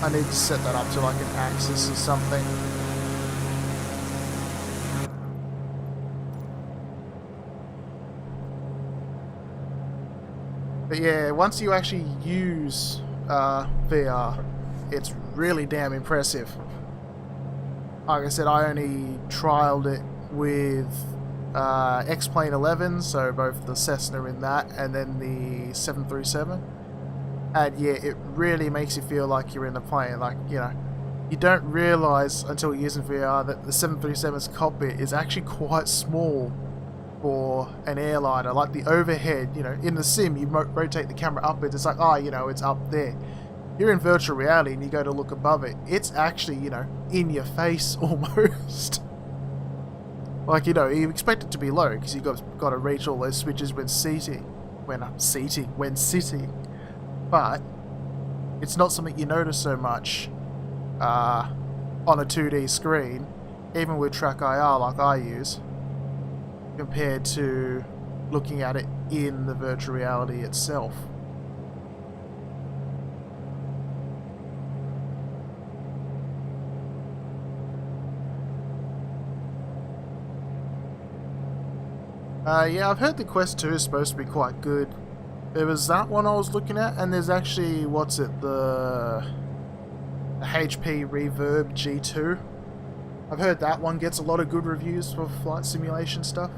I need to set that up to like an axis or something. But yeah, once you actually use VR, it's really damn impressive. Like I said, I only trialed it with X-Plane 11, so both the Cessna in that and then the 737. And yeah, it really makes you feel like you're in the plane. Like, you don't realise until you're using VR that the 737's cockpit is actually quite small for an airliner, like the overhead, you know, in the sim, you rotate the camera upwards, it's like, oh, you know, it's up there. You're in virtual reality and you go to look above it, it's actually, you know, in your face almost. Like, you know, you expect it to be low because you've got to reach all those switches when sitting. When sitting. But it's not something you notice so much on a 2D screen, even with Track IR like I use, compared to looking at it in the virtual reality itself. Yeah, I've heard the Quest 2 is supposed to be quite good. There was that one I was looking at, and there's actually, the HP Reverb G2. I've heard that one gets a lot of good reviews for flight simulation stuff.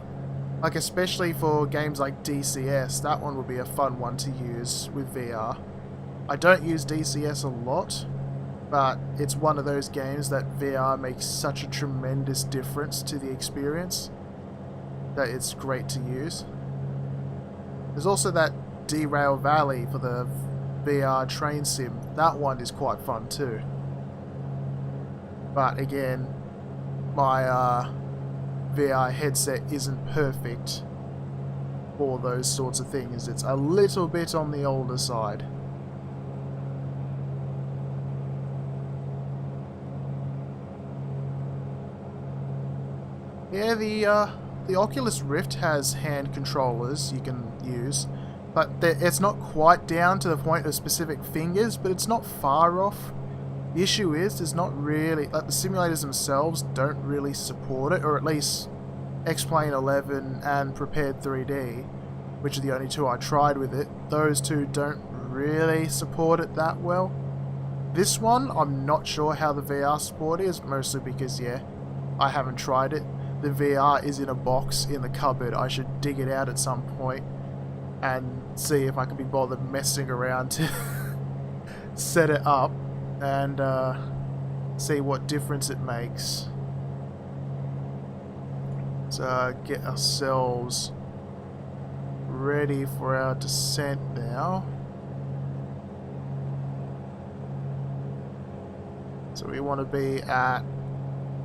Like, especially for games like DCS, that one would be a fun one to use with VR. I don't use DCS a lot, but it's one of those games that VR makes such a tremendous difference to the experience that it's great to use. There's also that Derail Valley for the VR train sim. That one is quite fun too. But again, my VR headset isn't perfect for those sorts of things. It's a little bit on the older side. Yeah, the Oculus Rift has hand controllers you can use, but it's not quite down to the point of specific fingers, but it's not far off. The issue is, there's not really, like, the simulators themselves don't really support it, or at least X-Plane 11 and Prepared 3D, which are the only two I tried with it. Those two don't really support it that well. This one, I'm not sure how the VR support is, mostly because, yeah, I haven't tried it. The VR is in a box in the cupboard. I should dig it out at some point and see if I can be bothered messing around to set it up and see what difference it makes. So get ourselves ready for our descent now. So we want to be at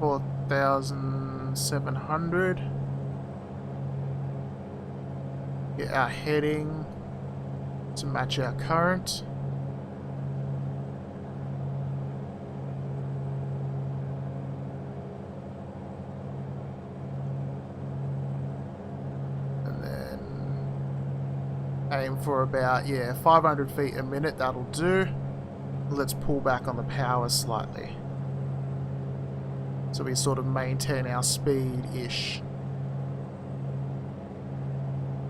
4,700. Get our heading to match our current. And then aim for about, 500 feet a minute, that'll do. Let's pull back on the power slightly, so we sort of maintain our speed-ish.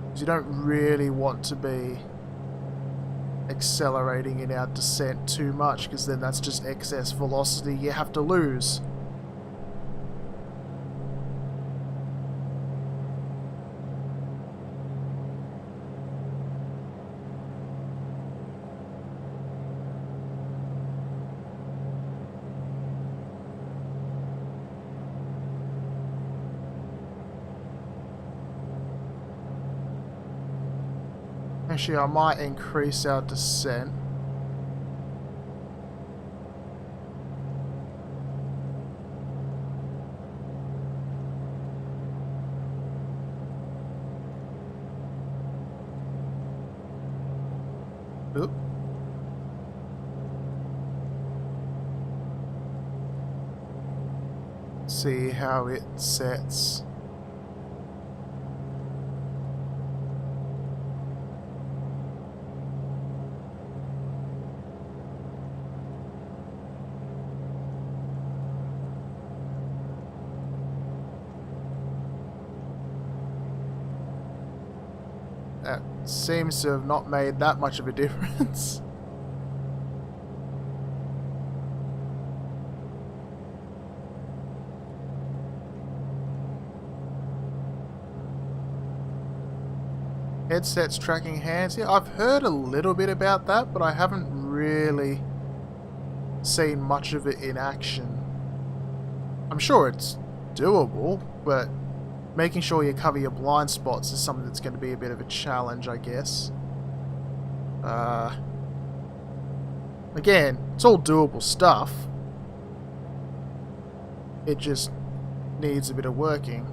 Because you don't really want to be accelerating in our descent too much, because then that's just excess velocity you have to lose. Actually, I might increase our descent. Oop. See how it sets. That seems to have not made that much of a difference. Headsets tracking hands. Yeah, I've heard a little bit about that, but I haven't really seen much of it in action. I'm sure it's doable, but making sure you cover your blind spots is something that's going to be a bit of a challenge, I guess. Again, it's all doable stuff. It just needs a bit of working.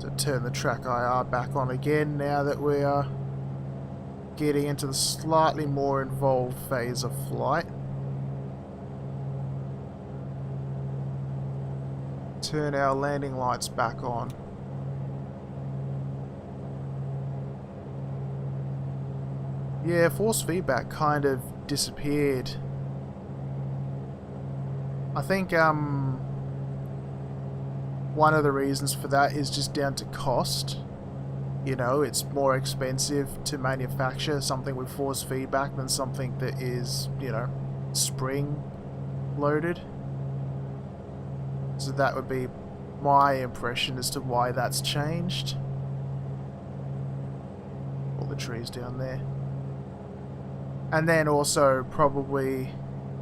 To turn the track IR back on again now that we are getting into the slightly more involved phase of flight. Turn our landing lights back on. Yeah, force feedback kind of disappeared. I think one of the reasons for that is just down to cost. You know, it's more expensive to manufacture something with force feedback than something that is, you know, spring loaded. So that would be my impression as to why that's changed. All the trees down there. And then also probably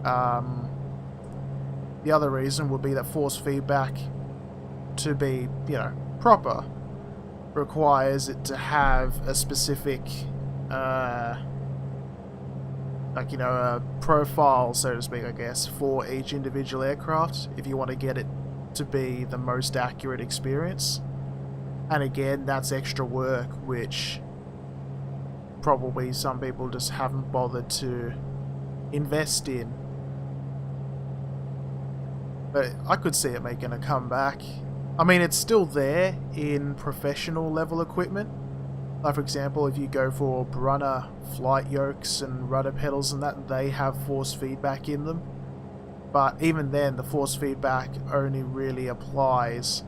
the other reason would be that force feedback, to be, you know, proper, requires it to have a specific like, you know, a profile, so to speak, I guess, for each individual aircraft if you want to get it to be the most accurate experience. And again, that's extra work which probably some people just haven't bothered to invest in. But I could see it making a comeback. I mean, it's still there in professional level equipment. Like, for example, if you go for Brunner flight yokes and rudder pedals and that, they have force feedback in them. But even then, the force feedback only really applies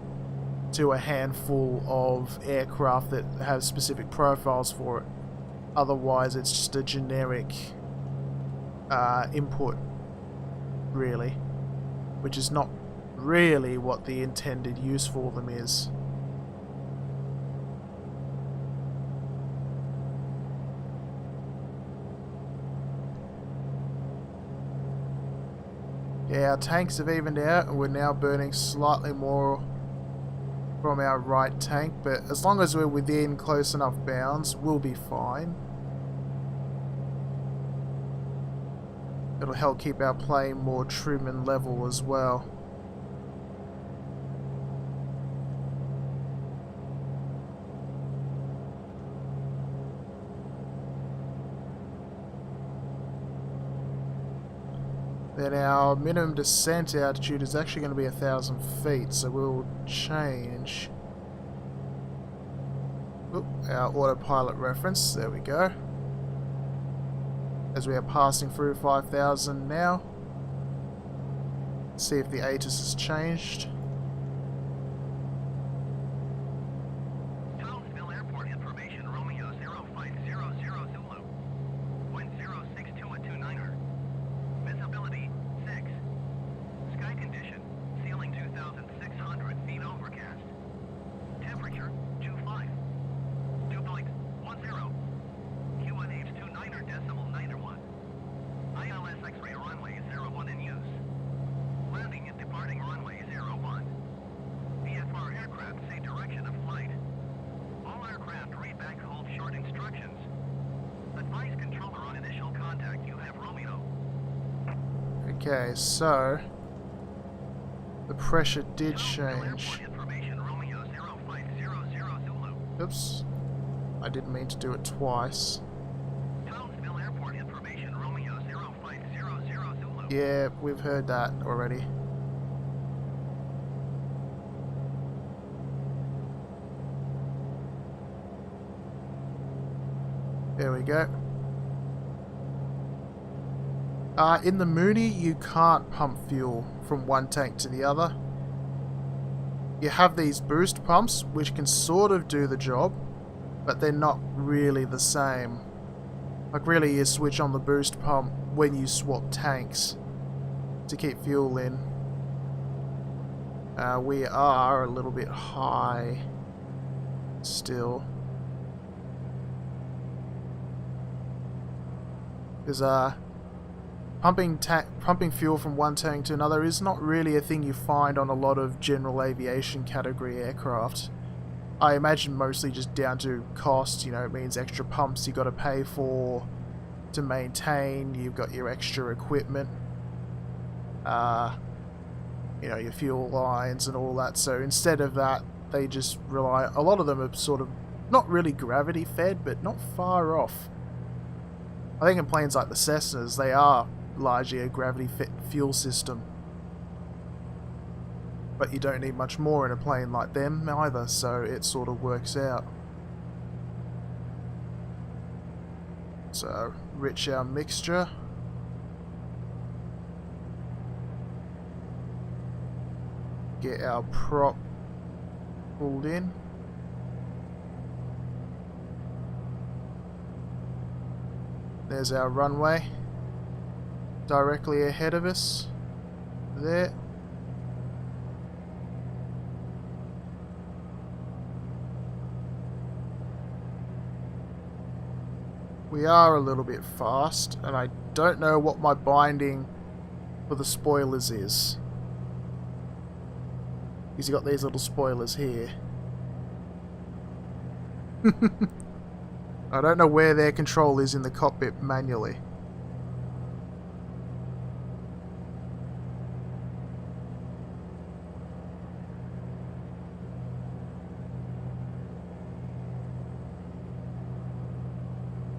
to a handful of aircraft that have specific profiles for it. Otherwise, it's just a generic input, really, which is not really what the intended use for them is. Yeah, our tanks have evened out and we're now burning slightly more from our right tank, but as long as we're within close enough bounds, we'll be fine. It'll help keep our plane more trim and level as well. Then our minimum descent altitude is actually going to be 1,000 feet, so we'll change our autopilot reference. There we go. As we are passing through 5,000 now. See if the ATIS has changed. Okay, so the pressure did change. Oops, I didn't mean to do it twice. Yeah, we've heard that already. There we go. In the Mooney, you can't pump fuel from one tank to the other. You have these boost pumps, which can sort of do the job, but they're not really the same. Like, really, you switch on the boost pump when you swap tanks to keep fuel in. We are a little bit high still. Because, pumping fuel from one tank to another is not really a thing you find on a lot of general aviation category aircraft. I imagine mostly just down to cost. You know, it means extra pumps you got to pay for to maintain. You've got your extra equipment, you know, your fuel lines and all that. So instead of that, they just rely. A lot of them are sort of not really gravity fed, but not far off. I think in planes like the Cessnas, they are largely a gravity fed fuel system. But you don't need much more in a plane like them either, so it sort of works out. So, rich our mixture. Get our prop pulled in. There's our runway. Directly ahead of us. There. We are a little bit fast, and I don't know what my binding for the spoilers is. Because you got these little spoilers here. I don't know where their control is in the cockpit manually.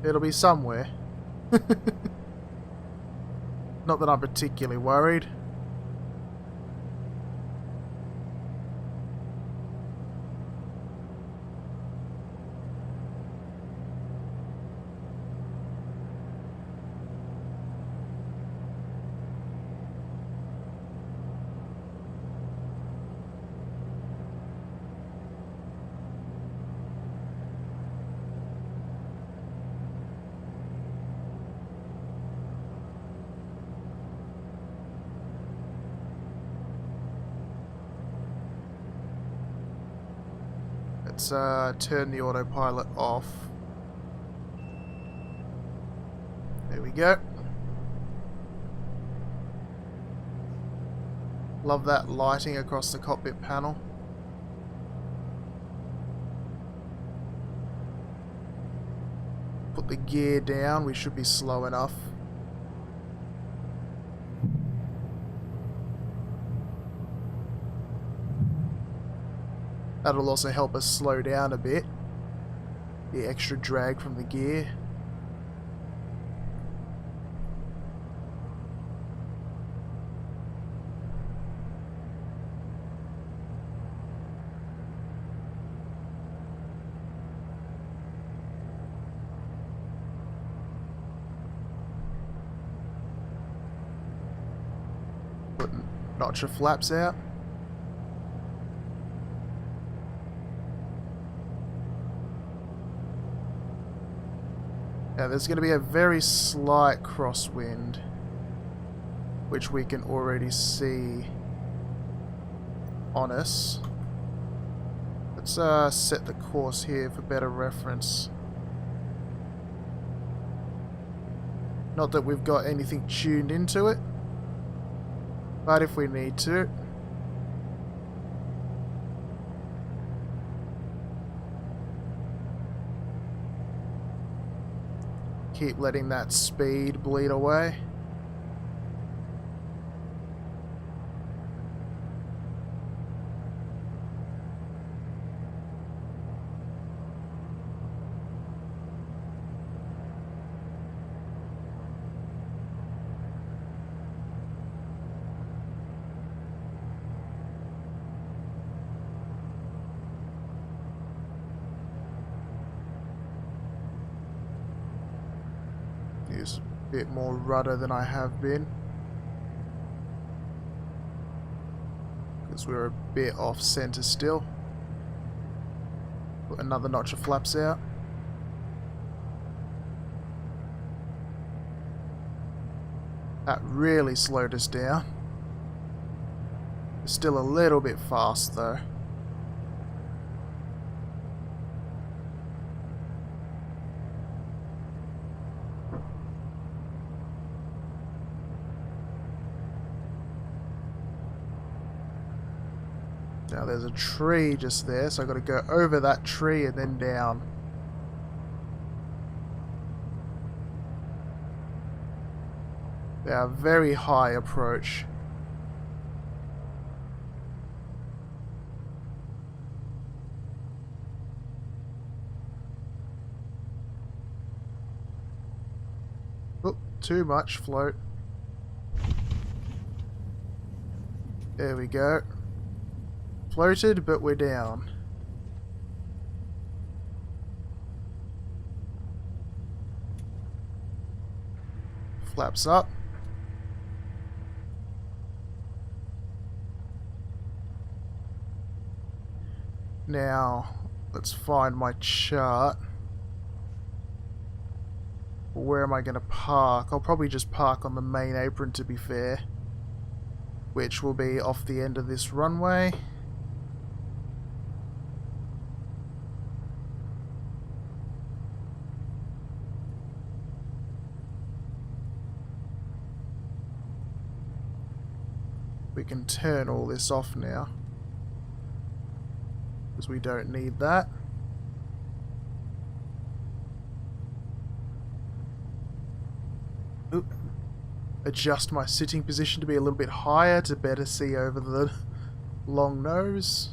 It'll be somewhere. Not that I'm particularly worried. Let's turn the autopilot off. There we go. Love that lighting across the cockpit panel. Put the gear down, we should be slow enough. That'll also help us slow down a bit. The extra drag from the gear. Put notch of flaps out. Now there's going to be a very slight crosswind, which we can already see on us. Let's set the course here for better reference. Not that we've got anything tuned into it, but if we need to. Keep letting that speed bleed away. Use a bit more rudder than I have been, because we're a bit off center still. Put another notch of flaps out. That really slowed us down. Still a little bit fast though. Now there's a tree just there, so I've got to go over that tree and then down. They are very high approach. Oh, too much float. There we go. Floated, but we're down. Flaps up. Now, let's find my chart. Where am I going to park? I'll probably just park on the main apron, to be fair, which will be off the end of this runway. We can turn all this off now, because we don't need that. Oop. Adjust my sitting position to be a little bit higher to better see over the long nose.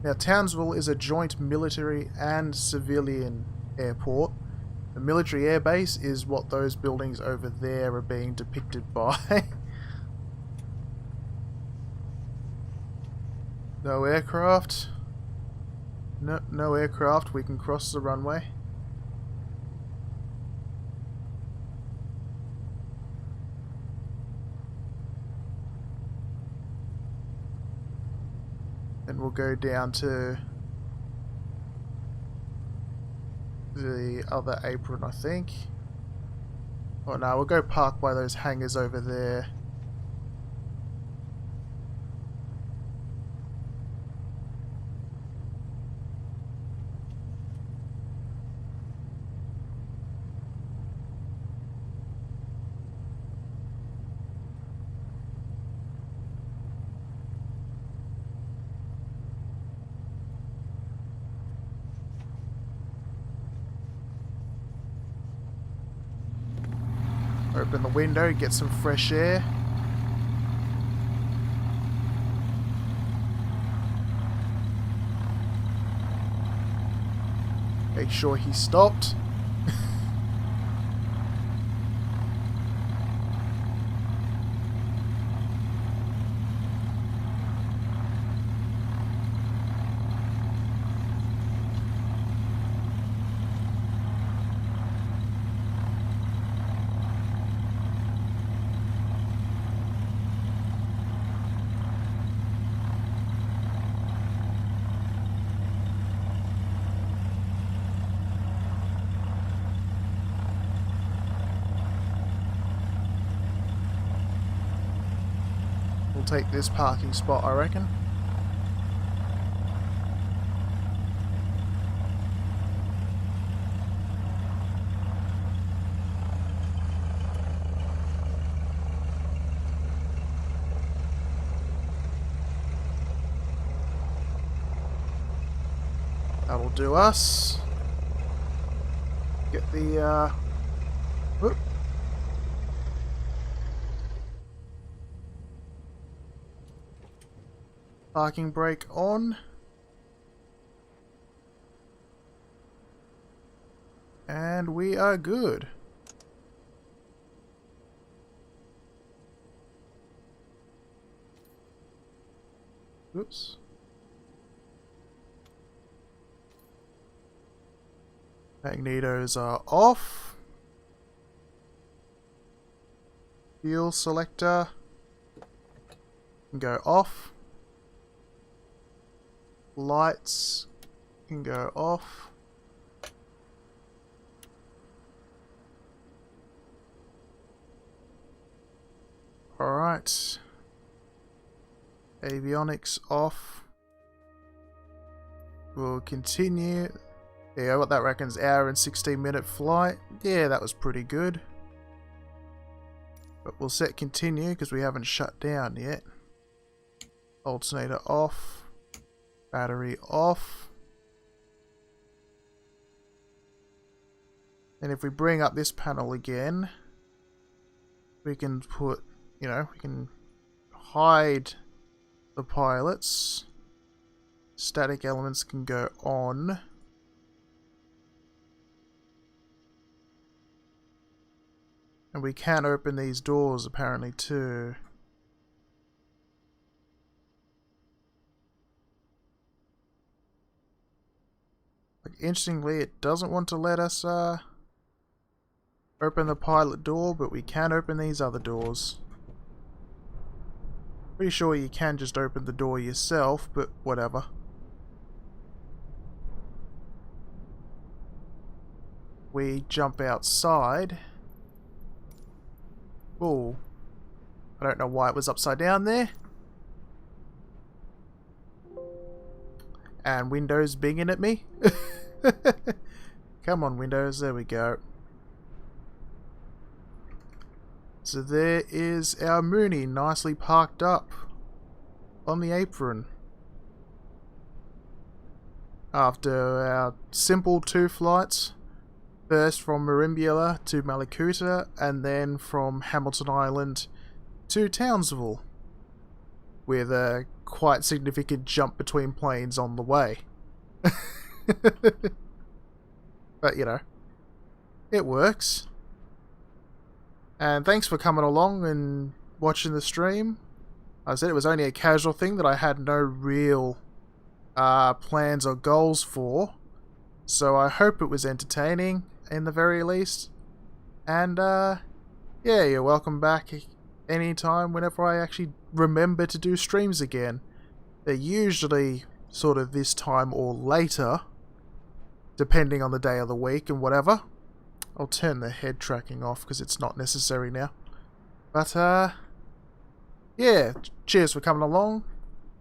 Now, Townsville is a joint military and civilian airport. The military air base is what those buildings over there are being depicted by. No aircraft. No aircraft. We can cross the runway. And we'll go down to the other apron, I think. Oh no, we'll go park by those hangars over there. Open the window, get some fresh air. Make sure he stopped. We'll take this parking spot, I reckon. That'll do us. Get the whoop. Parking brake on. And we are good. Oops. Magnetos are off. Fuel selector can go off. Lights can go off. Alright. Avionics off. We'll continue. Yeah, what that reckons, hour and 16-minute flight. Yeah, that was pretty good. But we'll set continue because we haven't shut down yet. Alternator off. Battery off. And if we bring up this panel again, we can put, you know, we can hide the pilots. Static elements can go on. And we can open these doors apparently too. Like, interestingly, it doesn't want to let us open the pilot door, but we can open these other doors. Pretty sure you can just open the door yourself, but whatever. We jump outside. Oh, I don't know why it was upside down there. And Windows binging at me. Come on, Windows, there we go. So there is our Mooney, nicely parked up on the apron. After our simple 2 flights, first from Merimbula to Malakuta, and then from Hamilton Island to Townsville, with a quite significant jump between planes on the way. But, you know, it works. And thanks for coming along and watching the stream. I said it was only a casual thing that I had no real plans or goals for. So I hope it was entertaining, in the very least. And, yeah, you're welcome back anytime whenever I actually remember to do streams again. They're usually sort of this time or later, depending on the day of the week and whatever. I'll turn the head tracking off because it's not necessary now. But, yeah, cheers for coming along.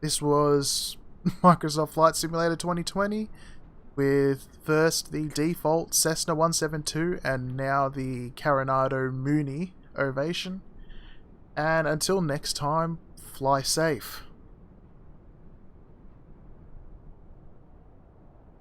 This was Microsoft Flight Simulator 2020 with first the default Cessna 172 and now the Carenado Mooney Ovation. And until next time, fly safe.